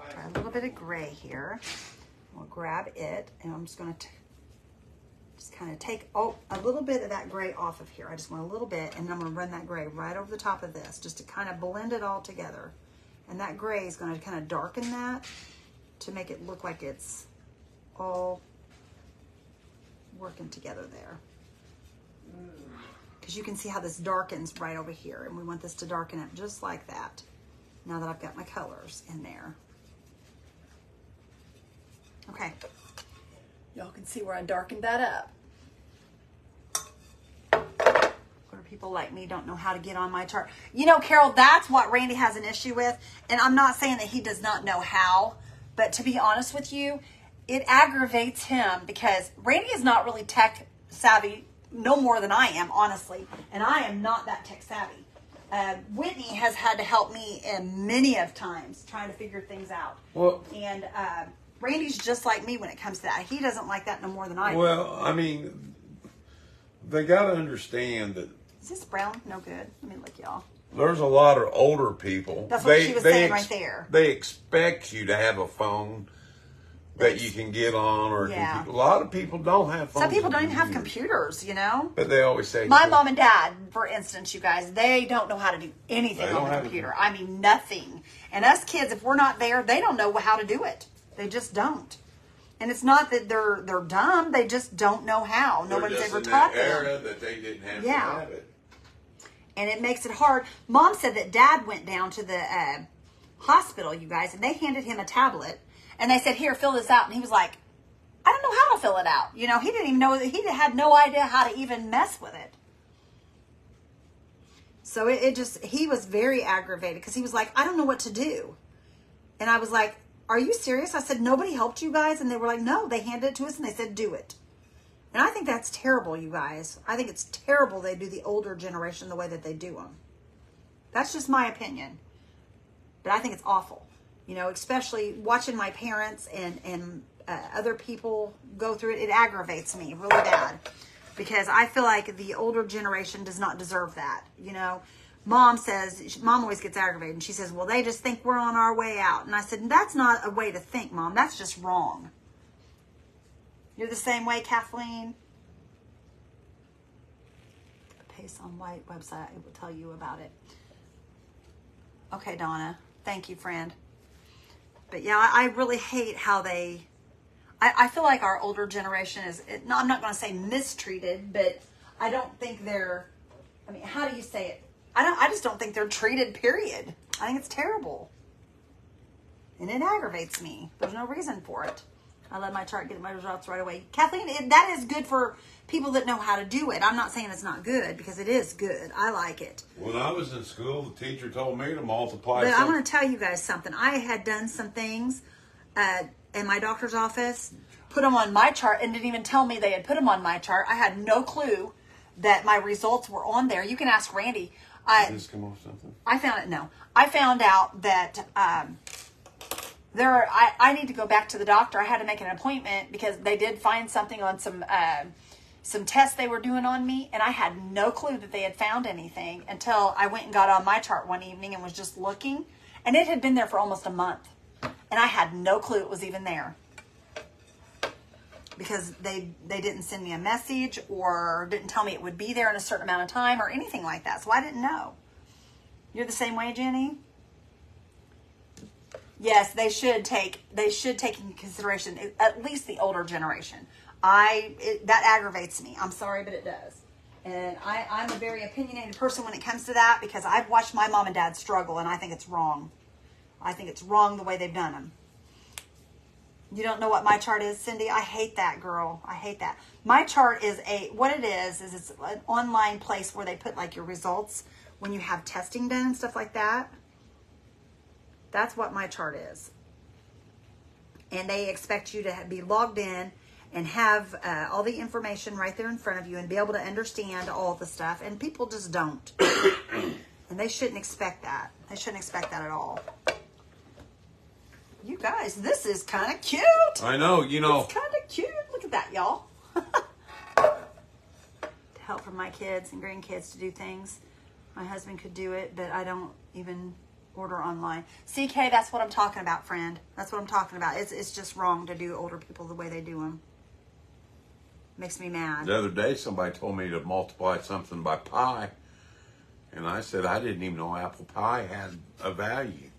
Try a little bit of gray here. We'll grab it, and I'm just going to just kind of take a little bit of that gray off of here. I just want a little bit, and I'm going to run that gray right over the top of this, just to kind of blend it all together. And that gray is going to kind of darken that to make it look like it's all working together there. Because you can see how this darkens right over here, and we want this to darken up just like that. Now that I've got my colors in there. Okay. Y'all can see where I darkened that up. Or people like me don't know how to get on my chart. You know, Carol, that's what Randy has an issue with. And I'm not saying that he does not know how, but to be honest with you, it aggravates him because Randy is not really tech savvy, no more than I am, honestly. And I am not that tech savvy. Whitney has had to help me many of times trying to figure things out. Well, And Randy's just like me when it comes to that. He doesn't like that no more than I do. well, I mean, they got to understand that Is this brown? No good. Let me look, y'all. there's a lot of older people. That's what she was saying right there. They expect you to have a phone that you can get on, or Yeah. a lot of people don't have phones. Some people and don't even have computers. computers, you know? But they always say, My mom and dad, for instance, you guys, they don't know how to do anything They on don't the have computer. to. I mean, nothing. And us kids, if we're not there, they don't know how to do it. They just don't. And it's not that they're dumb. They just don't know how. No they're one's just ever in taught that them. era that they didn't have Yeah. to have it. And it makes it hard. Mom said that Dad went down to the hospital, you guys, and they handed him a tablet. And they said, here, fill this out. And he was like, I don't know how to fill it out. You know, he didn't even know, he had no idea how to even mess with it. So he was very aggravated because he was like, I don't know what to do. And I was like, are you serious? I said, nobody helped you guys? And they were like, no, they handed it to us and they said, do it. And I think that's terrible, you guys. I think it's terrible they do the older generation the way that they do them. That's just my opinion. But I think it's awful. You know, especially watching my parents and other people go through it. It aggravates me really bad. Because I feel like the older generation does not deserve that. You know, Mom always gets aggravated. And she says, well, they just think we're on our way out. And I said, that's not a way to think, Mom. That's just wrong. You're the same way, Kathleen? Pace on White website. It will tell you about it. Okay, Donna. Thank you, friend. But yeah, I really hate how I feel like our older generation is, I'm not going to say mistreated, but I don't think how do you say it? I just don't think they're treated, period. I think it's terrible. And it aggravates me. There's no reason for it. I let my chart get my results right away. Kathleen, that is good for people that know how to do it. I'm not saying it's not good, because it is good. I like it. When I was in school, the teacher told me to multiply. But I want to tell you guys something. I had done some things in my doctor's office, put them on my chart, and didn't even tell me they had put them on my chart. I had no clue that my results were on there. You can ask Randy. Did this come off something? I found it. No, I found out that I need to go back to the doctor. I had to make an appointment because they did find something on some tests they were doing on me, and I had no clue that they had found anything until I went and got on my chart one evening and was just looking, and it had been there for almost a month, and I had no clue it was even there because they didn't send me a message or didn't tell me it would be there in a certain amount of time or anything like that, so I didn't know. You're the same way, Jenny? Yes, they should take into consideration at least the older generation. That aggravates me. I'm sorry, but it does. And I'm a very opinionated person when it comes to that, because I've watched my mom and dad struggle, and I think it's wrong. I think it's wrong the way they've done them. You don't know what my chart is, Cindy? I hate that, girl. I hate that. My chart is what it is it's an online place where they put like your results when you have testing done and stuff like that. That's what my chart is. And they expect you to be logged in and have all the information right there in front of you and be able to understand all the stuff. And people just don't. And they shouldn't expect that. They shouldn't expect that at all. You guys, this is kind of cute. I know, It's kind of cute. Look at that, y'all. To help from my kids and grandkids to do things. My husband could do it, but I don't even order online. CK, that's what I'm talking about, friend. That's what I'm talking about. It's just wrong to do older people the way they do them. Makes me mad. The other day, somebody told me to multiply something by pi, and I said I didn't even know apple pie had a value.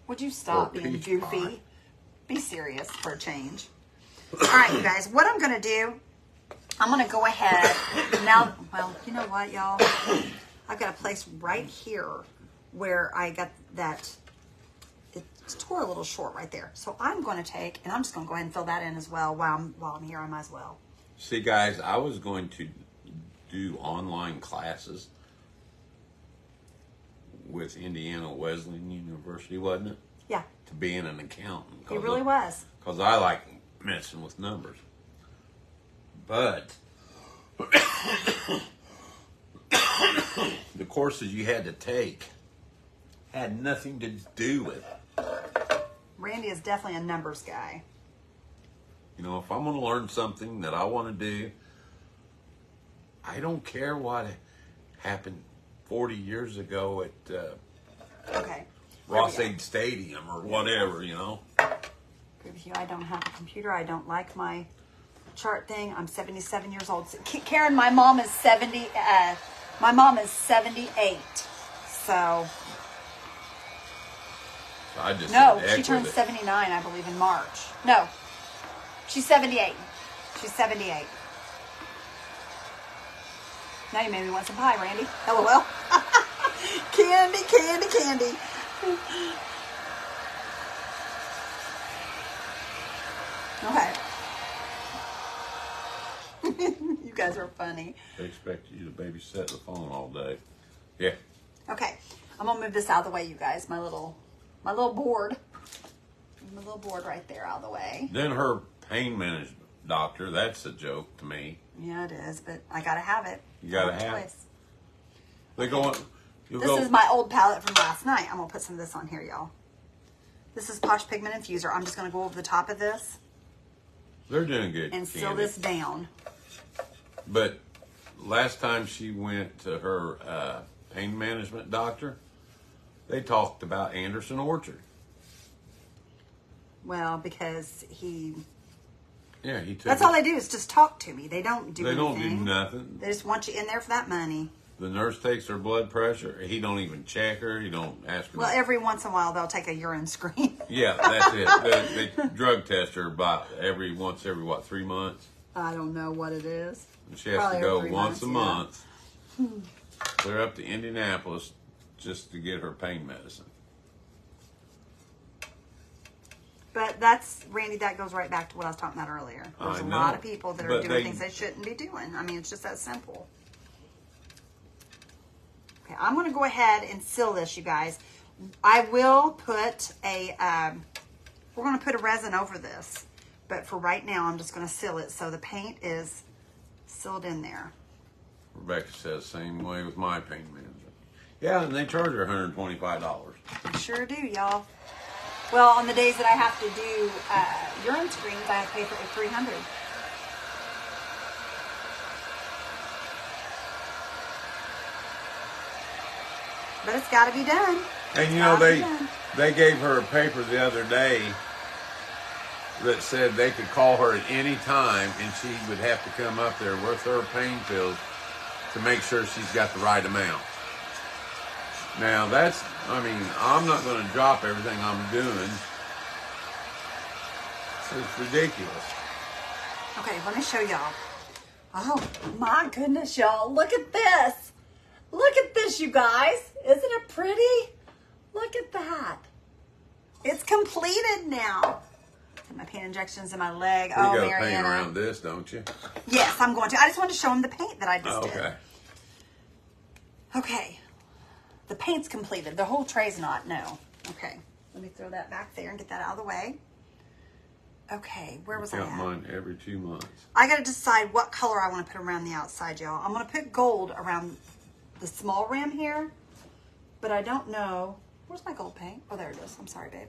Would you stop Or being peach goofy? pie. Be serious for a change. All right, you guys. What I'm going to do, I'm going to go ahead. Now, well, you know what, y'all? I've got a place right here where I got that. It tore a little short right there. So I'm going to take, and I'm just going to go ahead and fill that in as well while I'm here. I might as well. See, guys, I was going to do online classes with Indiana Wesleyan University, wasn't it? Yeah, To being an accountant. it really was. Because I like messing with numbers. But the courses you had to take had nothing to do with it. Randy is definitely a numbers guy. You know, if I'm going to learn something that I want to do, I don't care what happened 40 years ago at Okay. Ross-Ade Stadium or whatever, you know. Agree with you. I don't have a computer. I don't like my chart thing. I'm 77 years old. Karen, my mom is 70. My mom is 78. So I just no, said she heck turned with it. 79, I believe, in March. No, she's 78. She's 78. Now you made me want some pie, Randy. LOL. Candy, candy, candy. Okay. You guys are funny. They expect you to babysit the phone all day. Yeah. Okay, I'm gonna move this out of the way, you guys. My little board. My little board right there out of the way. Then her pain management doctor, that's a joke to me. Yeah, it is, but I gotta have it. You gotta No have it. choice. They go, you'll This go, is my old palette from last night. I'm gonna put some of this on here, y'all. This is Posh Pigment Infuser. I'm just gonna go over the top of this they're doing good. and seal Candy. this down. But last time she went to her pain management doctor, they talked about Anderson Orchard. Well, because he. Yeah, he took. That's all they do is just talk to me. They don't do They don't anything. do nothing. They just want you in there for that money. The nurse takes her blood pressure. He don't even check her. He don't ask her. Well, every once in a while they'll take a urine screen. Yeah, that's it. They drug test her about every 3 months. I don't know what it is. And she has Probably to go every once a month, month. Clear up to Indianapolis just to get her pain medicine. But that's, Randy, that goes right back to what I was talking about earlier. There's I a know, lot of people that are but doing they- things they shouldn't be doing. I mean, it's just that simple. Okay, I'm going to go ahead and seal this, you guys. I will put we're going to put a resin over this. But for right now, I'm just going to seal it so the paint is sealed in there. Rebecca says same way with my pain management. Yeah, and they charge her $125. I sure do, y'all. Well, on the days that I have to do urine screens, I have to pay for $300. But it's got to be done. And you It's know, gotta be done. they gave her a paper the other day that said they could call her at any time and she would have to come up there with her pain pills to make sure she's got the right amount. Now that's, I mean, I'm not going to drop everything I'm doing. It's ridiculous. Okay, let me show y'all. Oh my goodness, y'all. Look at this. Look at this, you guys. Isn't it pretty? Look at that. It's completed now. My paint injections in my leg. You Oh, got to paint Mariana. around this, don't you? Yes, I'm going to. I just wanted to show them the paint that I just Oh, okay. did. Okay. The paint's completed. The whole tray's not. No. Okay. Let me throw that back there and get that out of the way. Okay. Where was I Got at? mine every 2 months. I got to decide what color I want to put around the outside, y'all. I'm going to put gold around the small rim here, but I don't know. Where's my gold paint? Oh, there it is. I'm sorry, babe.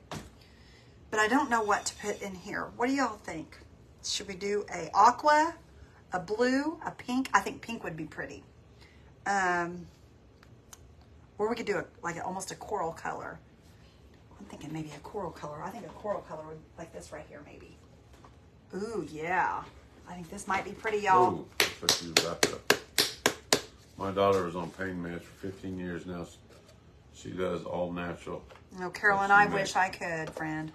But I don't know what to put in here. What do y'all think? Should we do a aqua, a blue, a pink? I think pink would be pretty. Or we could do almost a coral color. I'm thinking maybe a coral color. I think a coral color would like this right here, maybe. Ooh, yeah. I think this might be pretty, y'all. Oh, looks like you wrapped up. My daughter was on pain meds for 15 years now. She does all natural. No, Carolyn, What's I the wish next? I could, friend.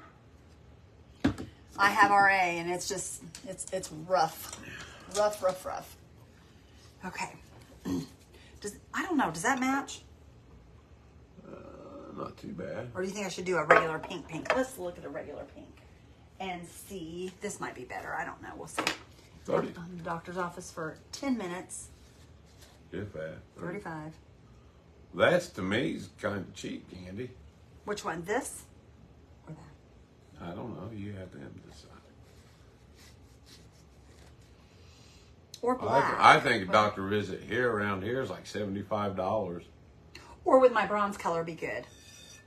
I have RA, and it's just, it's rough. Rough. Okay. I don't know, does that match? Not too bad. Or do you think I should do a regular pink? Let's look at a regular pink and see. This might be better. I don't know. We'll see. 30. I'm in the doctor's office for 10 minutes. If that. 35. That's to me is kind of cheap, Candy. Which one? This or that? I don't know. You have to decide. Or black. I think a doctor visit here around here is like $75. Or would my bronze color be good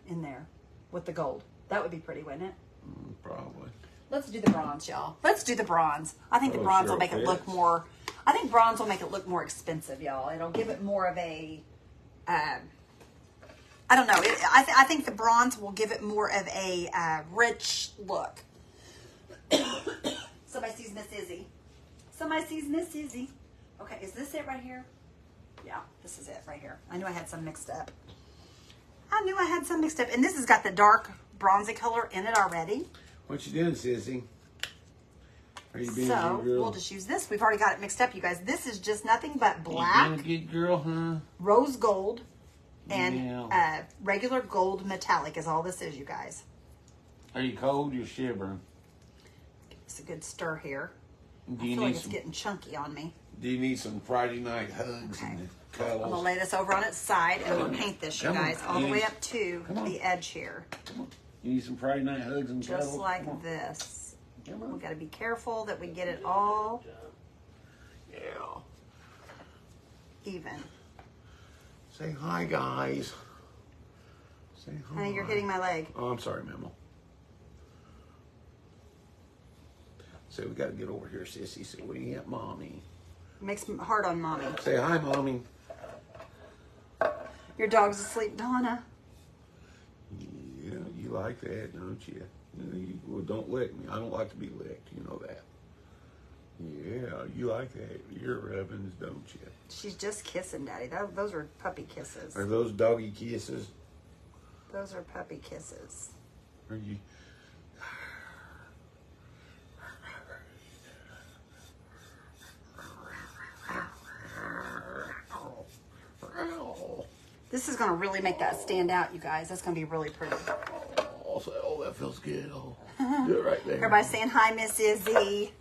in there with the gold? That would be pretty, wouldn't it? Probably. Let's do the bronze, y'all. Let's do the bronze. I think the bronze will make it look more. I think bronze will make it look more expensive, y'all. It'll give it more of a. I don't know. I think the bronze will give it more of a rich look. Somebody sees Miss Izzy. Somebody sees Miss Izzy. Okay, is this it right here? Yeah, this is it right here. I knew I had some mixed up. And this has got the dark bronzy color in it already. What you doing, sissy? Are you being So a good girl? we'll just use this. We've already got it mixed up, you guys. This is just nothing but black, You being a good girl, huh? rose gold, and regular gold metallic is all this is, you guys. Are you cold? You're shivering. It's a good stir here. Do I you feel like need it's some? getting chunky on me. Do you need some Friday night hugs Okay. and I'm going to cuddles? lay this over on its side and we'll paint this, you Come on. guys, all the way Yes. up to Come on. the edge here. Come on. You need some Friday night hugs and cuddles? Just Come like on. this. Come We on. got to be careful that we get it all Yeah. even. Say hi, guys. Say hi. Honey, you're hitting my leg. Oh, I'm sorry, Memo. Say we got to get over here, sissy, so we can get mommy. Makes me hard on mommy. Say hi, mommy. Your dog's asleep, Donna. Yeah, you like that, don't you? Well, don't lick me. I don't like to be licked. You know that. Yeah, you like that. You're Evans, don't you? She's just kissing Daddy. Those are puppy kisses. Are those doggy kisses? Those are puppy kisses. Are you? This is going to really make that stand out, you guys. That's going to be really pretty. Oh, that feels good. Oh, do it right there. Everybody saying hi, Miss Izzy.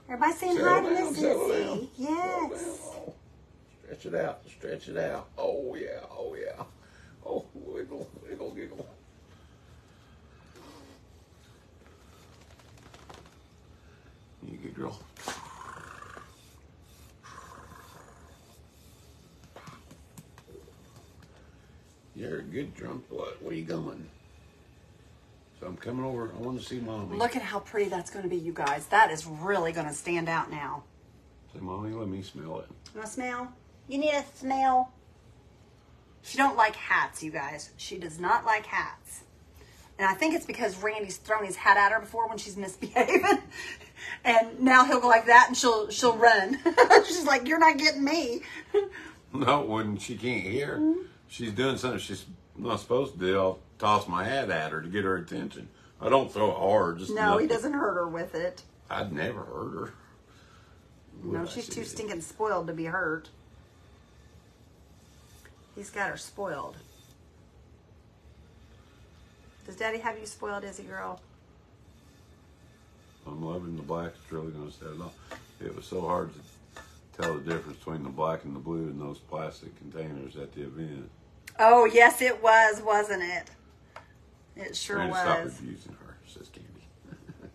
Everybody saying hi to Miss Settle Izzy. down. Yes. Oh, stretch it out. Stretch it out. Oh, yeah. Oh, yeah. Oh, wiggle, wiggle, giggle. You good girl. You're a good drunk blood. Where you going? So I'm coming over. I want to see Mommy. Look at how pretty that's going to be, you guys. That is really going to stand out now. Say, Mommy, let me smell it. You want to smell? You need a smell. She don't like hats, you guys. She does not like hats. And I think it's because Randy's thrown his hat at her before when she's misbehaving. And now he'll go like that and she'll run. She's like, you're not getting me. No, when she can't hear, she's doing something she's not supposed to do. I'll toss my hat at her to get her attention. I don't throw it hard. Just No, he enough. doesn't hurt her with it. I'd never hurt her. No, Would I she's see too it? stinking spoiled to be hurt. He's got her spoiled. Does Daddy have you spoiled, Izzy girl? I'm loving the black. It's really going to set it off. It was so hard to tell the difference between the black and the blue in those plastic containers at the event. Oh, yes, it was, wasn't it? It sure Randy, stop was. abusing her, says Candy.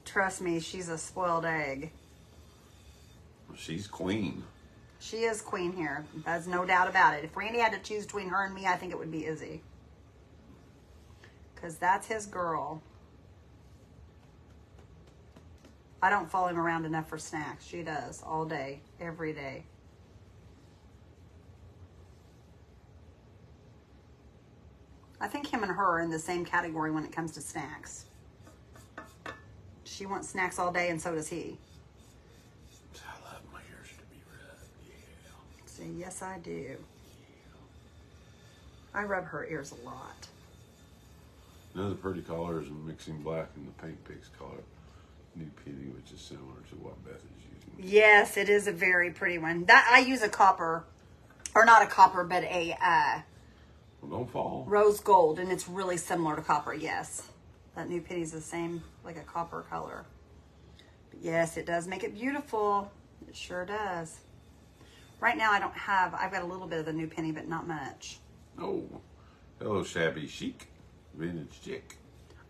Trust me, she's a spoiled egg. She's queen. She is queen here. There's no doubt about it. If Randy had to choose between her and me, I think it would be Izzy. Because that's his girl. I don't follow him around enough for snacks. She does all day, every day. I think him and her are in the same category when it comes to snacks. She wants snacks all day, and so does he. I love my ears to be rubbed. Yeah. See, yes, I do. I rub her ears a lot. Another pretty color is mixing black and the Paint Picks color. New Penny, which is similar to what Beth is using. Yes, it is a very pretty one. That I use a copper, or not a copper, but a Well, don't fall. rose gold, and it's really similar to copper. Yes, that New Penny's the same, like a copper color. But yes, it does make it beautiful. It sure does. Right now, I don't have. I've got a little bit of the New Penny, but not much. Oh, hello, shabby chic, vintage chick.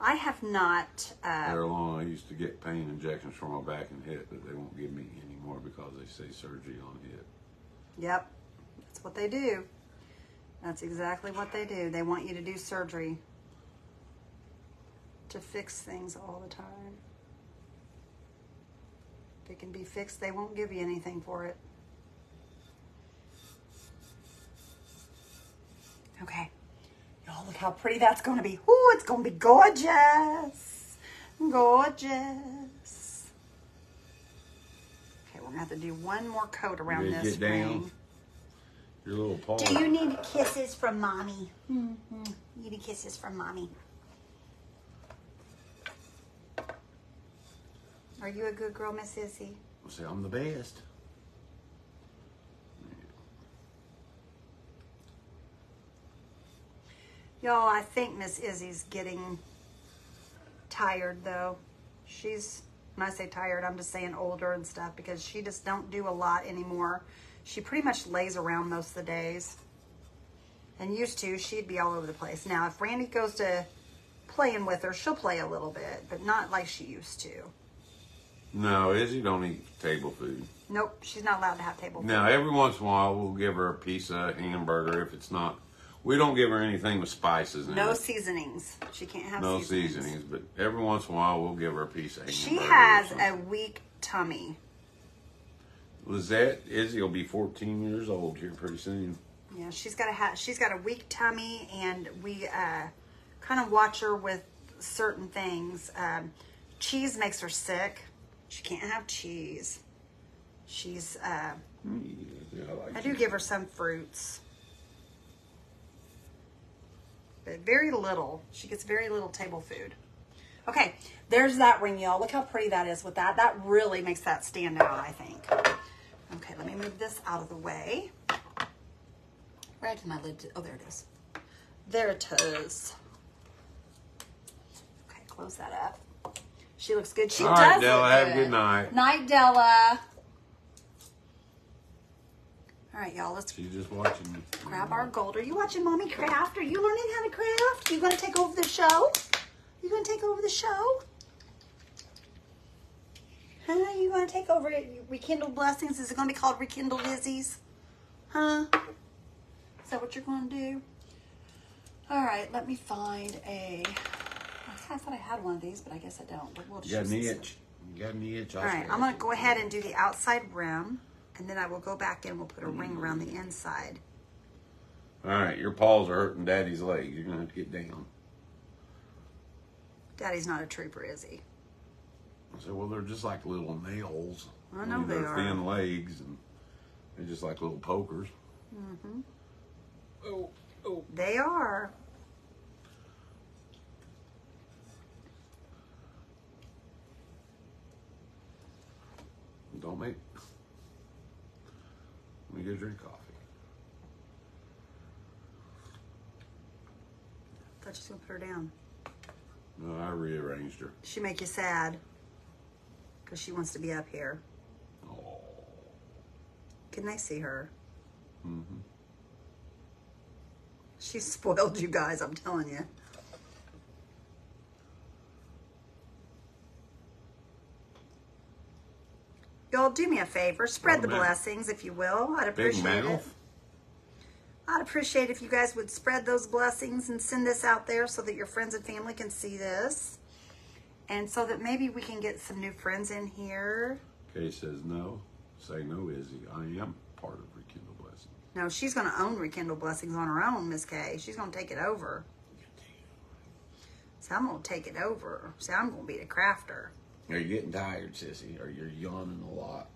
I have not. They're long. I used to get pain injections for my back and hip, but they won't give me anymore because they say surgery on hip. Yep, that's what they do. That's exactly what they do. They want you to do surgery to fix things all the time. If it can be fixed, they won't give you anything for it. Okay. Y'all, look how pretty that's going to be. Ooh, it's going to be gorgeous. Gorgeous. Okay, we're going to have to do one more coat around You ready to this get down? ring. Your little paw. Do you need kisses from Mommy? Mm-hmm. You need kisses from Mommy. Are you a good girl, Miss Izzy? I'll say I'm the best. Y'all, I think Miss Izzy's getting tired, though. She's, when I say tired, I'm just saying older and stuff, because she just don't do a lot anymore. She pretty much lays around most of the days. And used to, she'd be all over the place. Now, if Randy goes to playing with her, she'll play a little bit, but not like she used to. No, Izzy don't eat table food. Nope, she's not allowed to have table food. Now, every once in a while, we'll give her a piece of hamburger if it's not. We don't give her anything with spices in No it. seasonings. She can't have No seasonings. seasonings, but every once in a while, we'll give her a piece of hamburger. She or has something. a weak tummy. Lizette, Izzy will be 14 years old here pretty soon. Yeah, she's got a weak tummy, and we kind of watch her with certain things. Cheese makes her sick. She can't have cheese. She's Yeah, I do give her some fruits, but very little. She gets very little table food. Okay, there's that ring, y'all. Look how pretty that is with that. That really makes that stand out, I think. Okay, let me move this out of the way. Where did my lid? Oh, there it is. There it is. Okay, close that up. She looks good. She All does right, Della, look have good. a good night. Night, Della. All right, y'all. Let's She's just watching me. grab our gold. Are you watching Mommy craft? Are you learning how to craft? You gonna take over the show? You gonna take over the show? Huh? You gonna take over it? Rekindle Blessings? Is it gonna be called Rekindle Izzy's? Huh? Is that what you're gonna do? All right, let me find a. I thought I had one of these, but I guess I don't. But we'll You got just an use itch. You got an itch. All right, I'm gonna go ahead and do the outside rim, and then I will go back in. We'll put a ring around the inside. All right, your paws are hurting Daddy's legs. You're gonna have to get down. Daddy's not a trooper, is he? I said, well, they're just like little nails. I know they they're are. thin legs, and they're just like little pokers. Mm-hmm. Oh. They are. Don't make. Let me get a drink of coffee. I thought you was gonna put her down. No, I rearranged her. She make you sad because she wants to be up here. Oh. Can they see her? Mm-hmm. She spoiled you guys, I'm telling you. Y'all do me a favor. Spread the man. blessings, if you will. I'd Big appreciate it. mouth. I'd appreciate if you guys would spread those blessings and send this out there so that your friends and family can see this. And so that maybe we can get some new friends in here. Kay says no. Say no, Izzy. I am part of Rekindle Blessing. No, she's going to own Rekindle Blessings on her own, Miss Kay. She's going to take it over. So I'm going to take it over. So I'm going to be the crafter. Are you getting tired, sissy? Or you're yawning a lot?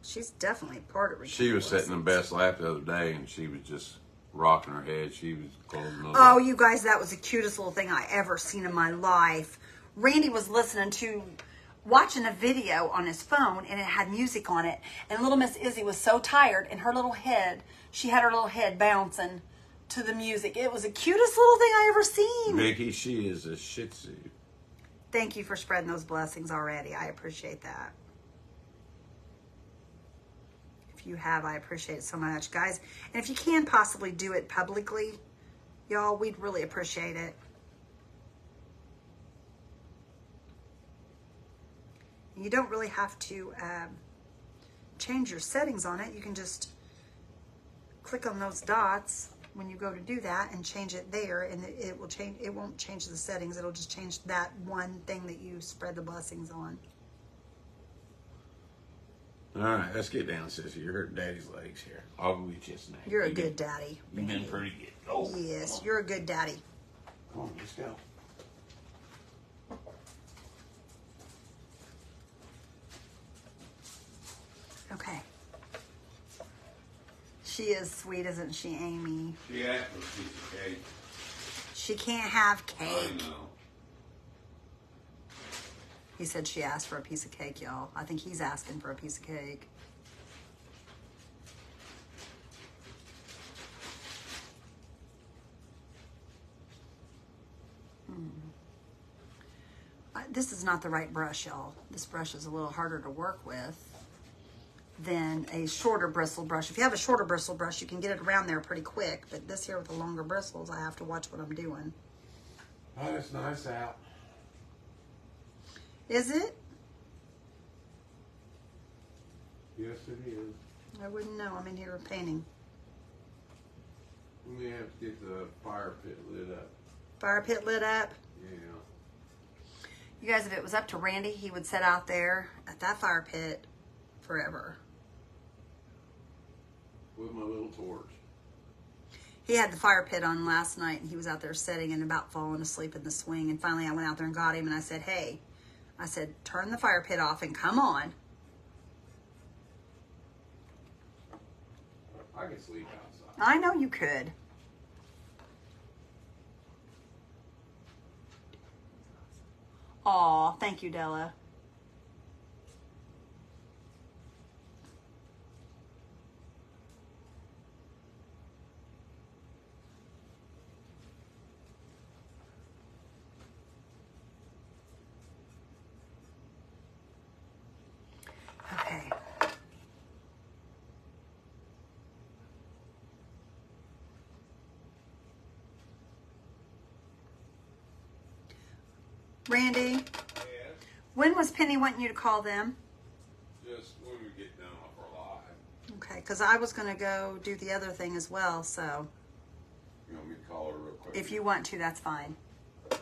She's definitely part of Rekindle She was sitting in Blessings. Beth's lap the other day, and she was just rocking her head. She was closing those Oh, eyes. you guys, that was the cutest little thing I ever seen in my life. Randy was watching a video on his phone, and it had music on it. And little Miss Izzy was so tired, and she had her little head bouncing to the music. It was the cutest little thing I ever seen. Vicky, she is a Shih Tzu. Thank you for spreading those blessings already. I appreciate that. If you have, I appreciate it so much, guys. And if you can possibly do it publicly, y'all, we'd really appreciate it. You don't really have to change your settings on it. You can just click on those dots when you go to do that and change it there, and it will change. It won't change the settings. It'll just change that one thing that you spread the blessings on. All right, let's get down, Sissy. You're hurting Daddy's legs here. I'll go get you a snack. You're a good daddy. You've been pretty good. Oh, Yes, you're a good daddy. come on, let's go. Okay. She is sweet, isn't she, Amy? She asked for a piece of cake. She can't have I cake. know. He said she asked for a piece of cake, y'all. I think he's asking for a piece of cake. This is not the right brush, y'all. This brush is a little harder to work with than a shorter bristle brush. If you have a shorter bristle brush, you can get it around there pretty quick. But this here with the longer bristles, I have to watch what I'm doing. Oh, it's nice out. Is it? Yes, it is. I wouldn't know. I'm in here painting. We have to get the fire pit lit up. Fire pit lit up. Yeah. You guys, if it was up to Randy, he would sit out there at that fire pit forever. With my little torch. He had the fire pit on last night, and he was out there sitting and about falling asleep in the swing. And finally, I went out there and got him, and I said, hey, I said, turn the fire pit off and come on. I can sleep outside. I know you could. Aw, thank you, Della. Okay. Randy, Yes. when was Penny wanting you to call them? Just when we get done off our live. Okay, because I was going to go do the other thing as well, so You want me to call her real quick? if you want to, that's fine. Okay.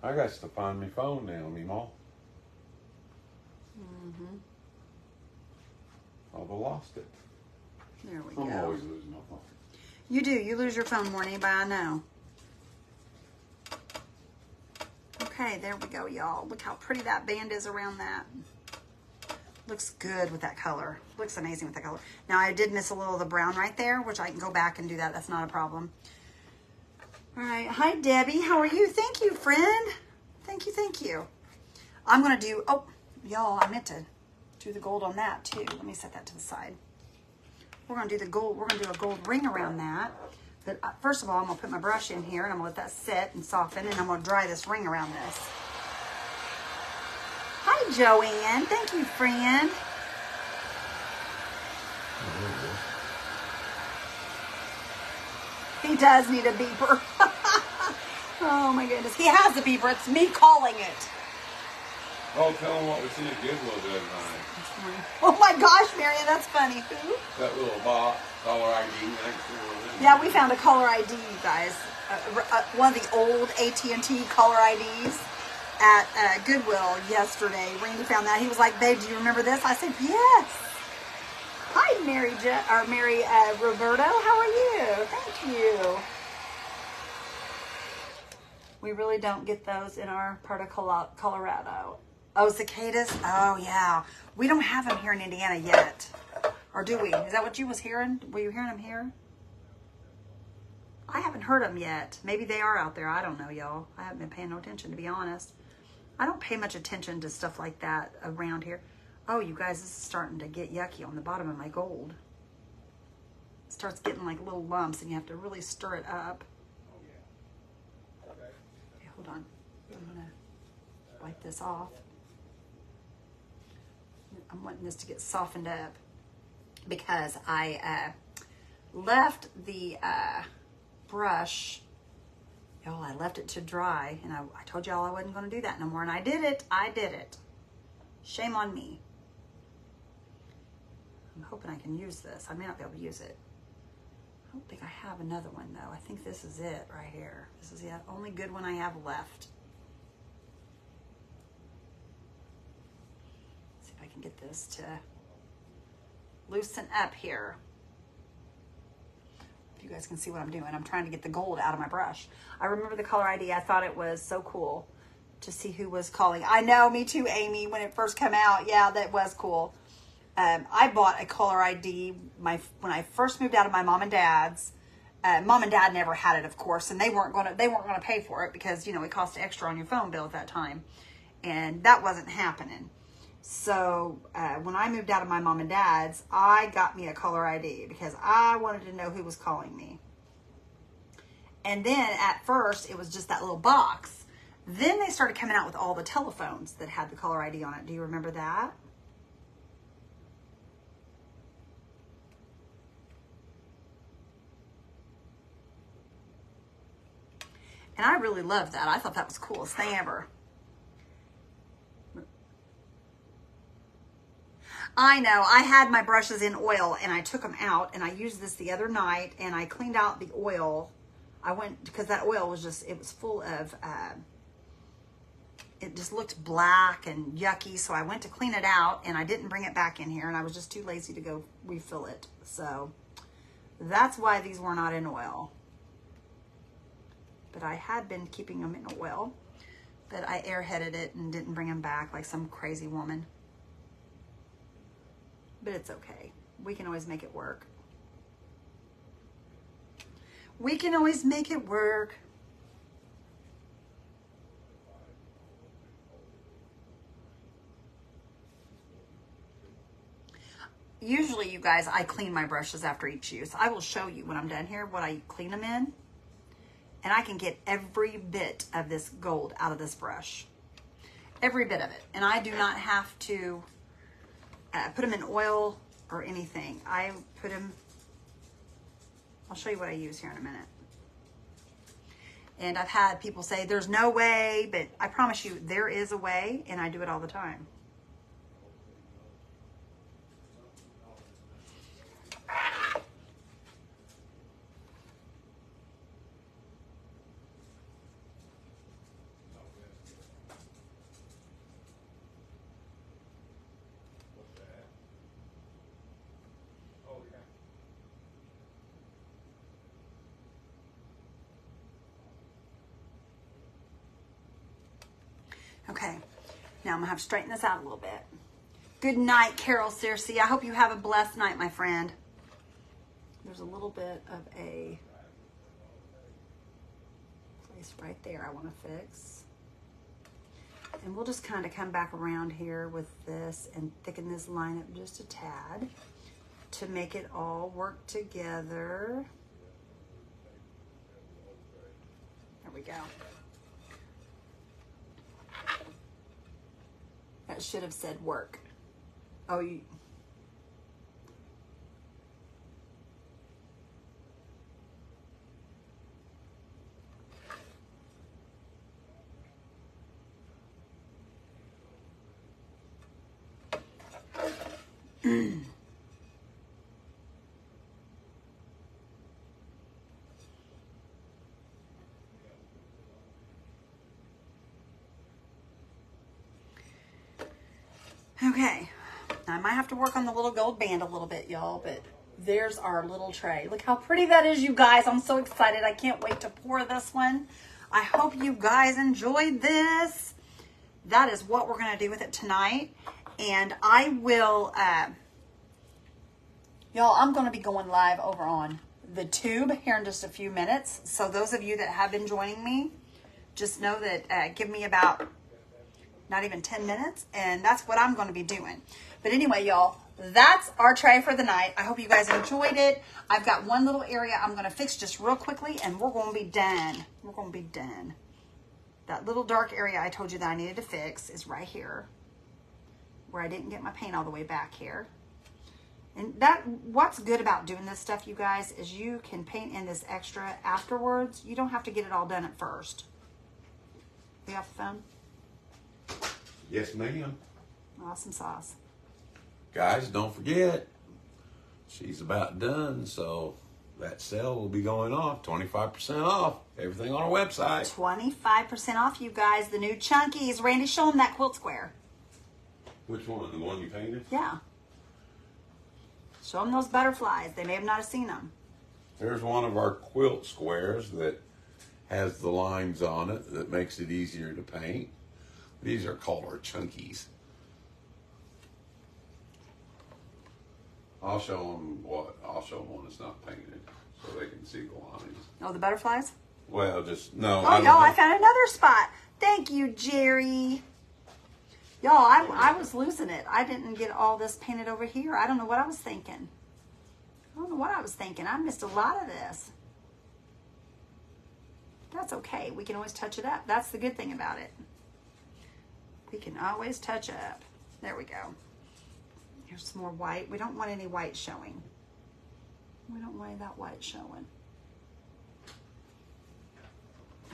I got to find my phone now, me ma. I've lost it. There we I'm go. always losing my phone. You do. You lose your phone more than anybody I know. Okay, there we go, y'all. Look how pretty that band is around that. Looks good with that color. Looks amazing with that color. Now, I did miss a little of the brown right there, which I can go back and do that. That's not a problem. All right. Hi, Debbie. How are you? Thank you, friend. Thank you, thank you. I'm going to do, oh, y'all, I meant to do the gold on that, too. Let me set that to the side. We're going to do the gold. We're going to do a gold ring around that. But first of all, I'm going to put my brush in here, and I'm going to let that sit and soften, and I'm going to dry this ring around this. Hi, Joanne. Thank you, friend. He does need a beeper. Oh, my goodness. He has a beeper. It's me calling it. Oh, tell them what we see at Goodwill the other night. Oh, my gosh, Marion, that's funny. Who? That little box, caller ID. I can see what it is. Yeah, we found a caller ID, you guys. One of the old AT&T caller IDs at Goodwill yesterday. Randy found that. He was like, babe, do you remember this? I said, yes. Hi, Mary Roberto. How are you? Thank you. We really don't get those in our part of Colorado. Oh, cicadas? Oh, yeah. We don't have them here in Indiana yet. Or do we? Is that what you was hearing? Were you hearing them here? I haven't heard them yet. Maybe they are out there. I don't know, y'all. I haven't been paying no attention, to be honest. I don't pay much attention to stuff like that around here. Oh, you guys, this is starting to get yucky on the bottom of my gold. It starts getting like little lumps, and you have to really stir it up. Oh, yeah. Okay. Okay, hold on. I'm going to wipe this off. I'm wanting this to get softened up because I left the brush, y'all, I left it to dry, and I told y'all I wasn't going to do that no more, and I did it. I did it. Shame on me. I'm hoping I can use this. I may not be able to use it. I don't think I have another one, though. I think this is it right here. This is the only good one I have left. Let's see if I can get this to loosen up here. If you guys can see what I'm doing. I'm trying to get the gold out of my brush. I remember the caller ID. I thought it was so cool to see who was calling. I know, me too, Amy, when it first came out. Yeah, that was cool. I bought a caller ID when I first moved out of my mom and dad's. Mom and dad never had it, of course, and they weren't gonna pay for it because, you know, it cost extra on your phone bill at that time, and that wasn't happening. So when I moved out of my mom and dad's, I got me a caller ID because I wanted to know who was calling me. And then at first it was just that little box. Then they started coming out with all the telephones that had the caller ID on it. Do you remember that? And I really loved that. I thought that was the coolest thing ever. I know, I had my brushes in oil and I took them out, and I used this the other night and I cleaned out the oil. I went, because that oil was just, it was full of, it just looked black and yucky. So I went to clean it out and I didn't bring it back in here, and I was just too lazy to go refill it. So that's why these were not in oil. But I had been keeping them in oil, but I airheaded it and didn't bring them back like some crazy woman. But it's okay. We can always make it work. We can always make it work. Usually, you guys, I clean my brushes after each use. I will show you when I'm done here what I clean them in. And I can get every bit of this gold out of this brush. Every bit of it. And I do not have to put them in oil or anything. I put them, I'll show you what I use here in a minute. And I've had people say, there's no way, but I promise you, there is a way, and I do it all the time. Okay, now I'm gonna have to straighten this out a little bit. Good night, Carol Searcy. I hope you have a blessed night, my friend. There's a little bit of a place right there I want to fix. And we'll just kind of come back around here with this and thicken this line up just a tad to make it all work together. There we go. That should have said work. Oh, you. Okay, I might have to work on the little gold band a little bit, y'all, but there's our little tray. Look how pretty that is, you guys. I'm so excited. I can't wait to pour this one. I hope you guys enjoyed this. That is what we're going to do with it tonight. And I will, y'all, I'm going to be going live over on the tube here in just a few minutes. So those of you that have been joining me, just know that give me about not even 10 minutes, and that's what I'm going to be doing. But anyway, y'all, that's our tray for the night. I hope you guys enjoyed it. I've got one little area I'm going to fix just real quickly, and we're going to be done. We're going to be done. That little dark area I told you that I needed to fix is right here, where I didn't get my paint all the way back here. And what's good about doing this stuff, you guys, is you can paint in this extra afterwards. You don't have to get it all done at first. You off the phone? Yes, ma'am. Awesome sauce. Guys, don't forget, she's about done, so that sale will be going off, 25% off. Everything on our website. 25% off, you guys. The new Chunkies. Randy, show them that quilt square. Which one? The one you painted? Yeah. Show them those butterflies. They may have not seen them. Here's one of our quilt squares that has the lines on it that makes it easier to paint. These are called our Chunkies. I'll show them one that's not painted so they can see the lines. Oh, the butterflies? Well, just, no. Oh, y'all, I found another spot. Thank you, Jerry. Y'all, I was losing it. I didn't get all this painted over here. I don't know what I was thinking. I missed a lot of this. That's okay. We can always touch it up. That's the good thing about it. We can always touch up. There we go. Here's some more white. We don't want any white showing. We don't want that white showing.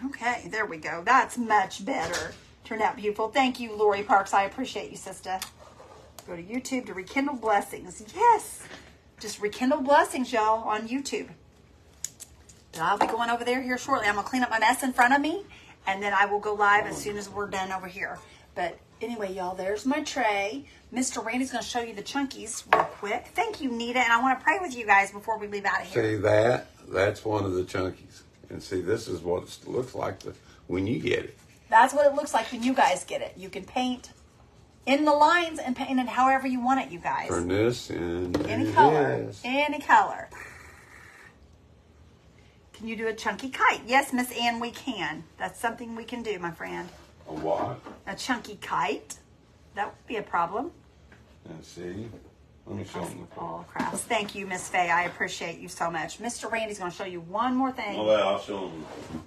Okay, there we go. That's much better. Turned out beautiful. Thank you, Lori Parks. I appreciate you, sister. Go to YouTube to Rekindle Blessings. Yes. Just Rekindle Blessings, y'all, on YouTube. But I'll be going over there here shortly. I'm going to clean up my mess in front of me, and then I will go live as soon as we're done over here. But anyway, y'all, there's my tray. Mr. Randy's going to show you the Chunkies real quick. Thank you, Nita, and I want to pray with you guys before we leave out of here. See that? That's one of the Chunkies. And see, this is what it looks like when you get it. That's what it looks like when you guys get it. You can paint in the lines and paint it however you want it, you guys. Turn this in. Any color. Any color. Can you do a chunky kite? Yes, Miss Ann, we can. That's something we can do, my friend. A what? A chunky kite. That would be a problem. Let's see. Let me show them the All crafts. Thank you, Miss Faye. I appreciate you so much. Mr. Randy's going to show you one more thing. Well, I'll show them.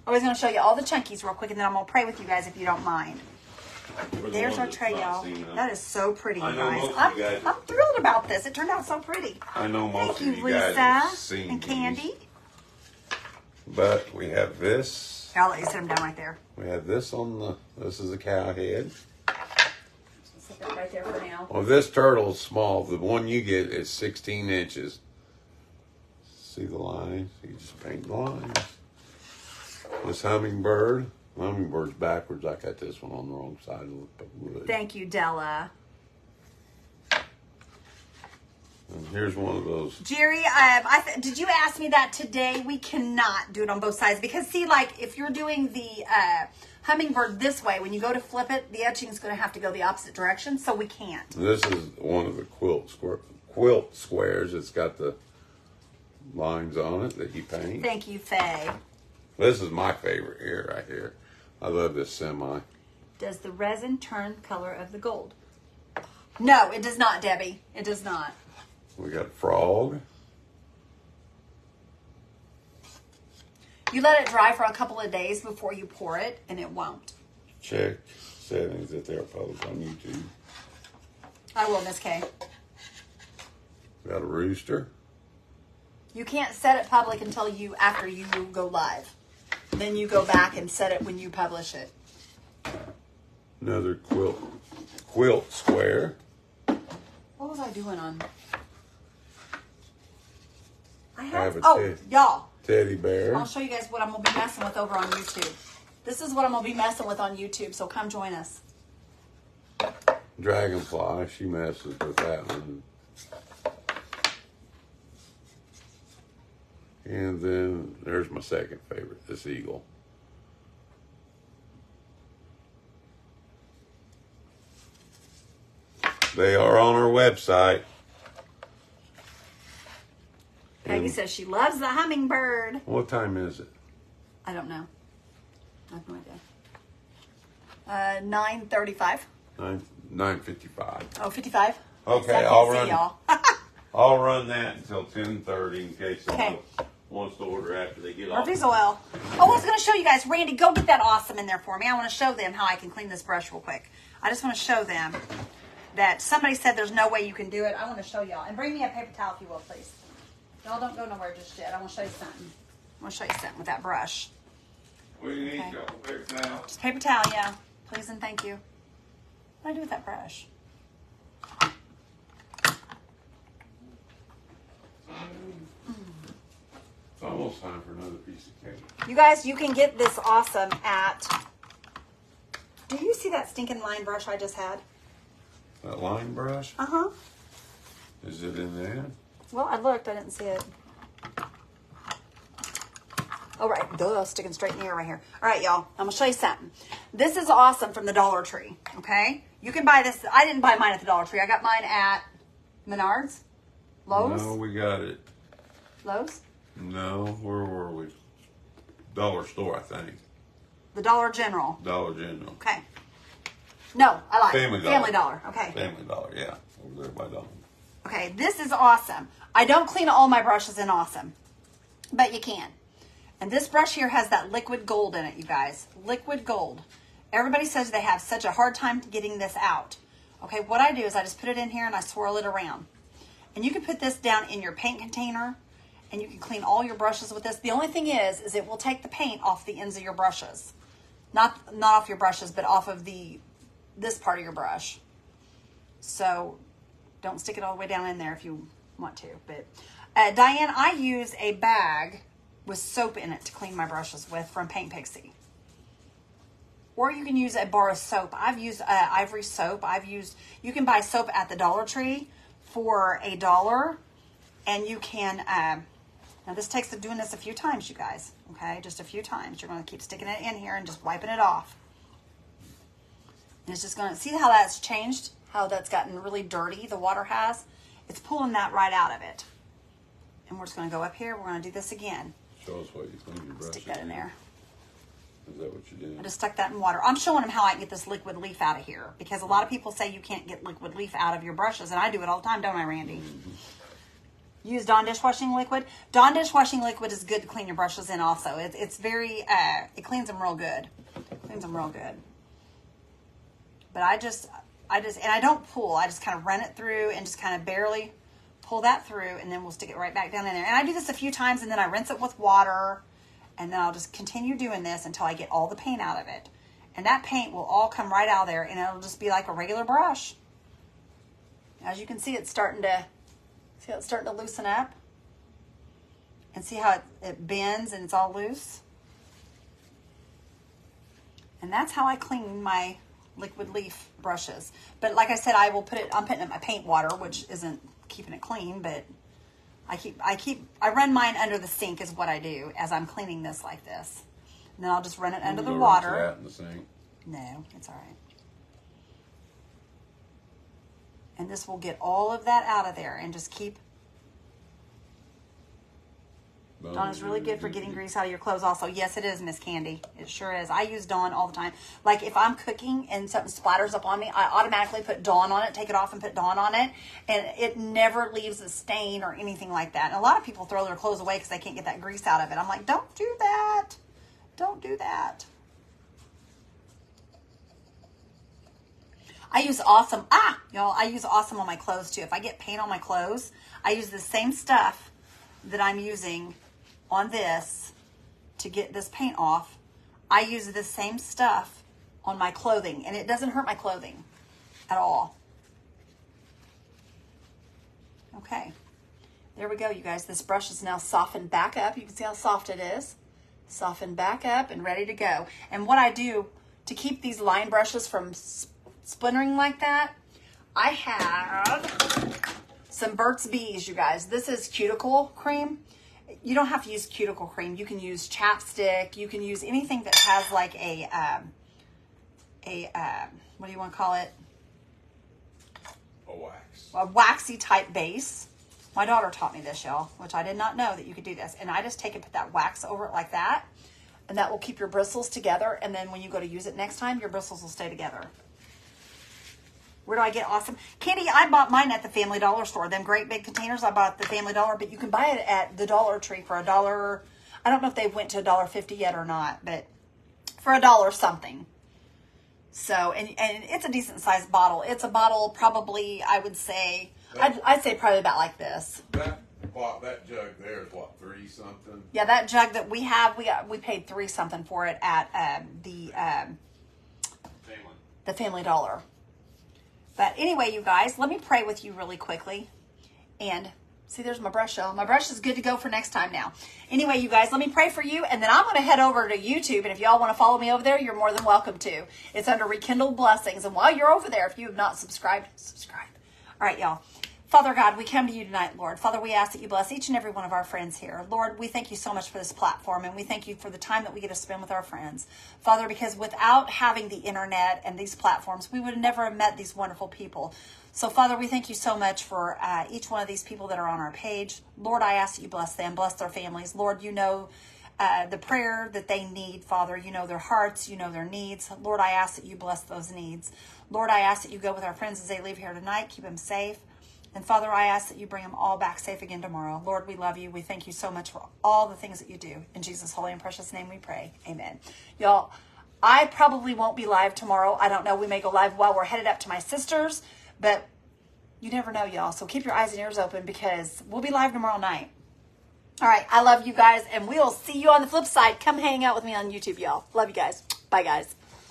Oh, he's going to show you all the Chunkies real quick, and then I'm going to pray with you guys if you don't mind. There's our tray, y'all. That is so pretty, you guys. I'm thrilled about this. It turned out so pretty. I know most Thank of you, you guys have Lisa seen and Candy. these. But we have this. I'll let you sit them down right there. We have this this is a cow head. Sit that right there for now. Well, this turtle is small. The one you get is 16 inches. See the lines? You just paint the lines. This hummingbird's backwards. I got this one on the wrong side of the wood. Thank you, Della. And here's one of those. Jerry, did you ask me that today? We cannot do it on both sides because, see, like if you're doing the hummingbird this way, when you go to flip it, the etching is going to have to go the opposite direction, so we can't. This is one of the quilt squares. It's got the lines on it that you paint. Thank you, Faye. This is my favorite here, right here. I love this semi. Does the resin turn color of the gold? No, it does not, Debbie. It does not. We got a frog. You let it dry for a couple of days before you pour it, and it won't. Check settings if they're published on YouTube. I will, Miss Kay. We got a rooster. You can't set it public until after you go live. Then you go back and set it when you publish it. Another quilt square. What was I doing on? Y'all. Teddy bear. I'll show you guys what I'm going to be messing with over on YouTube. This is what I'm going to be messing with on YouTube, so come join us. Dragonfly. She messes with that one. And then there's my second favorite, this eagle. They are on our website. Peggy says she loves the hummingbird. What time is it? I don't know. I have no idea. 9:35. 9:55. Oh, 55? Okay, I'll run that until 10:30 in case someone wants to order after they get off. Murphy's Oil. Oh, I was going to show you guys. Randy, go get that awesome in there for me. I want to show them how I can clean this brush real quick. I just want to show them that somebody said there's no way you can do it. I want to show y'all. And bring me a paper towel if you will, please. Y'all don't go nowhere just yet. I want to show you something. I want to show you something with that brush. What do you need, y'all? Paper towel? Just paper towel, yeah. Please and thank you. What do I do with that brush? It's almost time for another piece of cake. You guys, you can get this awesome at... Do you see that stinking line brush I just had? That line brush? Uh-huh. Is it in there? Well, I looked. I didn't see it. All right. Duh, sticking straight in the air right here. All right, y'all. I'm going to show you something. This is awesome from the Dollar Tree, okay? You can buy this. I didn't buy mine at the Dollar Tree. I got mine at Menards? Lowe's? No, we got it. Lowe's? No, where were we? Dollar store, I think. The Dollar General. Dollar General. Okay. No, I lied. Family Dollar. Family Dollar. Okay. Family Dollar, yeah. Over there by Dollar. Okay, this is awesome. I don't clean all my brushes in awesome, but you can. And this brush here has that liquid gold in it, you guys. Liquid gold. Everybody says they have such a hard time getting this out. Okay, what I do is I just put it in here and I swirl it around. And you can put this down in your paint container and you can clean all your brushes with this. The only thing is it will take the paint off the ends of your brushes. Not off your brushes, but off of this part of your brush. So don't stick it all the way down in there if you want to. But Diane, I use a bag with soap in it to clean my brushes with from Paint Pixie. Or you can use a bar of soap. I've used Ivory soap. You can buy soap at the Dollar Tree for $1. And you can, now this takes doing this a few times, you guys. Okay, just a few times. You're going to keep sticking it in here and just wiping it off. And it's just going to, see how that's changed? How that's gotten really dirty, the water has? It's pulling that right out of it. And we're just going to go up here. We're going to do this again. Show us what you clean your brushes. Stick that in there. Is that what you did? I just stuck that in water. I'm showing them how I can get this liquid leaf out of here. Because a lot of people say you can't get liquid leaf out of your brushes. And I do it all the time, don't I, Randy? Mm-hmm. Use Dawn dishwashing liquid. Dawn dishwashing liquid is good to clean your brushes in also. It's very, it cleans them real good. Cleans them real good. But I don't pull. I just kind of run it through and just kind of barely pull that through, and then we'll stick it right back down in there. And I do this a few times, and then I rinse it with water, and then I'll just continue doing this until I get all the paint out of it. And that paint will all come right out of there, and it'll just be like a regular brush. As you can see, it's starting to loosen up. And see how it bends and it's all loose? And that's how I clean my liquid leaf brushes. But like I said, I'm putting it in my paint water, which isn't keeping it clean, but I run mine under the sink is what I do as I'm cleaning this like this. And then I'll just run it under the water. That in the sink. No, it's all right. And this will get all of that out of there and just keep. Dawn is really good for getting grease out of your clothes also. Yes, it is, Miss Candy. It sure is. I use Dawn all the time. Like if I'm cooking and something splatters up on me, I automatically put Dawn on it, take it off and put Dawn on it. And it never leaves a stain or anything like that. And a lot of people throw their clothes away because they can't get that grease out of it. I'm like, don't do that. Don't do that. I use Awesome. Y'all, I use Awesome on my clothes too. If I get paint on my clothes, I use the same stuff that I'm using on this to get this paint off. I use the same stuff on my clothing, and it doesn't hurt my clothing at all. Okay, there we go, you guys. This brush is now softened back up. You can see how soft it is. Softened back up and ready to go. And what I do to keep these line brushes from splintering like that, I have some Burt's Bees, you guys. This is cuticle cream. You don't have to use cuticle cream. You can use chapstick. You can use anything that has like a what do you want to call it? A wax. A waxy type base. My daughter taught me this, y'all, which I did not know that you could do this. And I just take and put that wax over it like that, and that will keep your bristles together. And then when you go to use it next time, your bristles will stay together. Where do I get Awesome? Candy, I bought mine at the Family Dollar store. Them great big containers I bought at the Family Dollar, but you can buy it at the Dollar Tree for $1. I don't know if they went to $1.50 yet or not, but for $1 something. So, and it's a decent sized bottle. It's a bottle probably, I would say, I'd say probably about like this. That jug there is what, 3 something? Yeah, that jug that we have, we paid 3 something for it at the Family Dollar. But anyway, you guys, let me pray with you really quickly. And see, there's my brush, y'all. My brush is good to go for next time now. Anyway, you guys, let me pray for you, and then I'm going to head over to YouTube, and if y'all want to follow me over there, you're more than welcome to. It's under Rekindle Blessings, and while you're over there, if you have not subscribed, subscribe. All right, y'all. Father God, we come to you tonight, Lord. Father, we ask that you bless each and every one of our friends here. Lord, we thank you so much for this platform, and we thank you for the time that we get to spend with our friends. Father, because without having the internet and these platforms, we would have never have met these wonderful people. So, Father, we thank you so much for each one of these people that are on our page. Lord, I ask that you bless them, bless their families. Lord, you know the prayer that they need, Father. You know their hearts, you know their needs. Lord, I ask that you bless those needs. Lord, I ask that you go with our friends as they leave here tonight, keep them safe. And Father, I ask that you bring them all back safe again tomorrow. Lord, we love you. We thank you so much for all the things that you do. In Jesus' holy and precious name we pray. Amen. Y'all, I probably won't be live tomorrow. I don't know. We may go live while we're headed up to my sister's, but you never know, y'all. So keep your eyes and ears open because we'll be live tomorrow night. All right. I love you guys, and we'll see you on the flip side. Come hang out with me on YouTube, y'all. Love you guys. Bye, guys.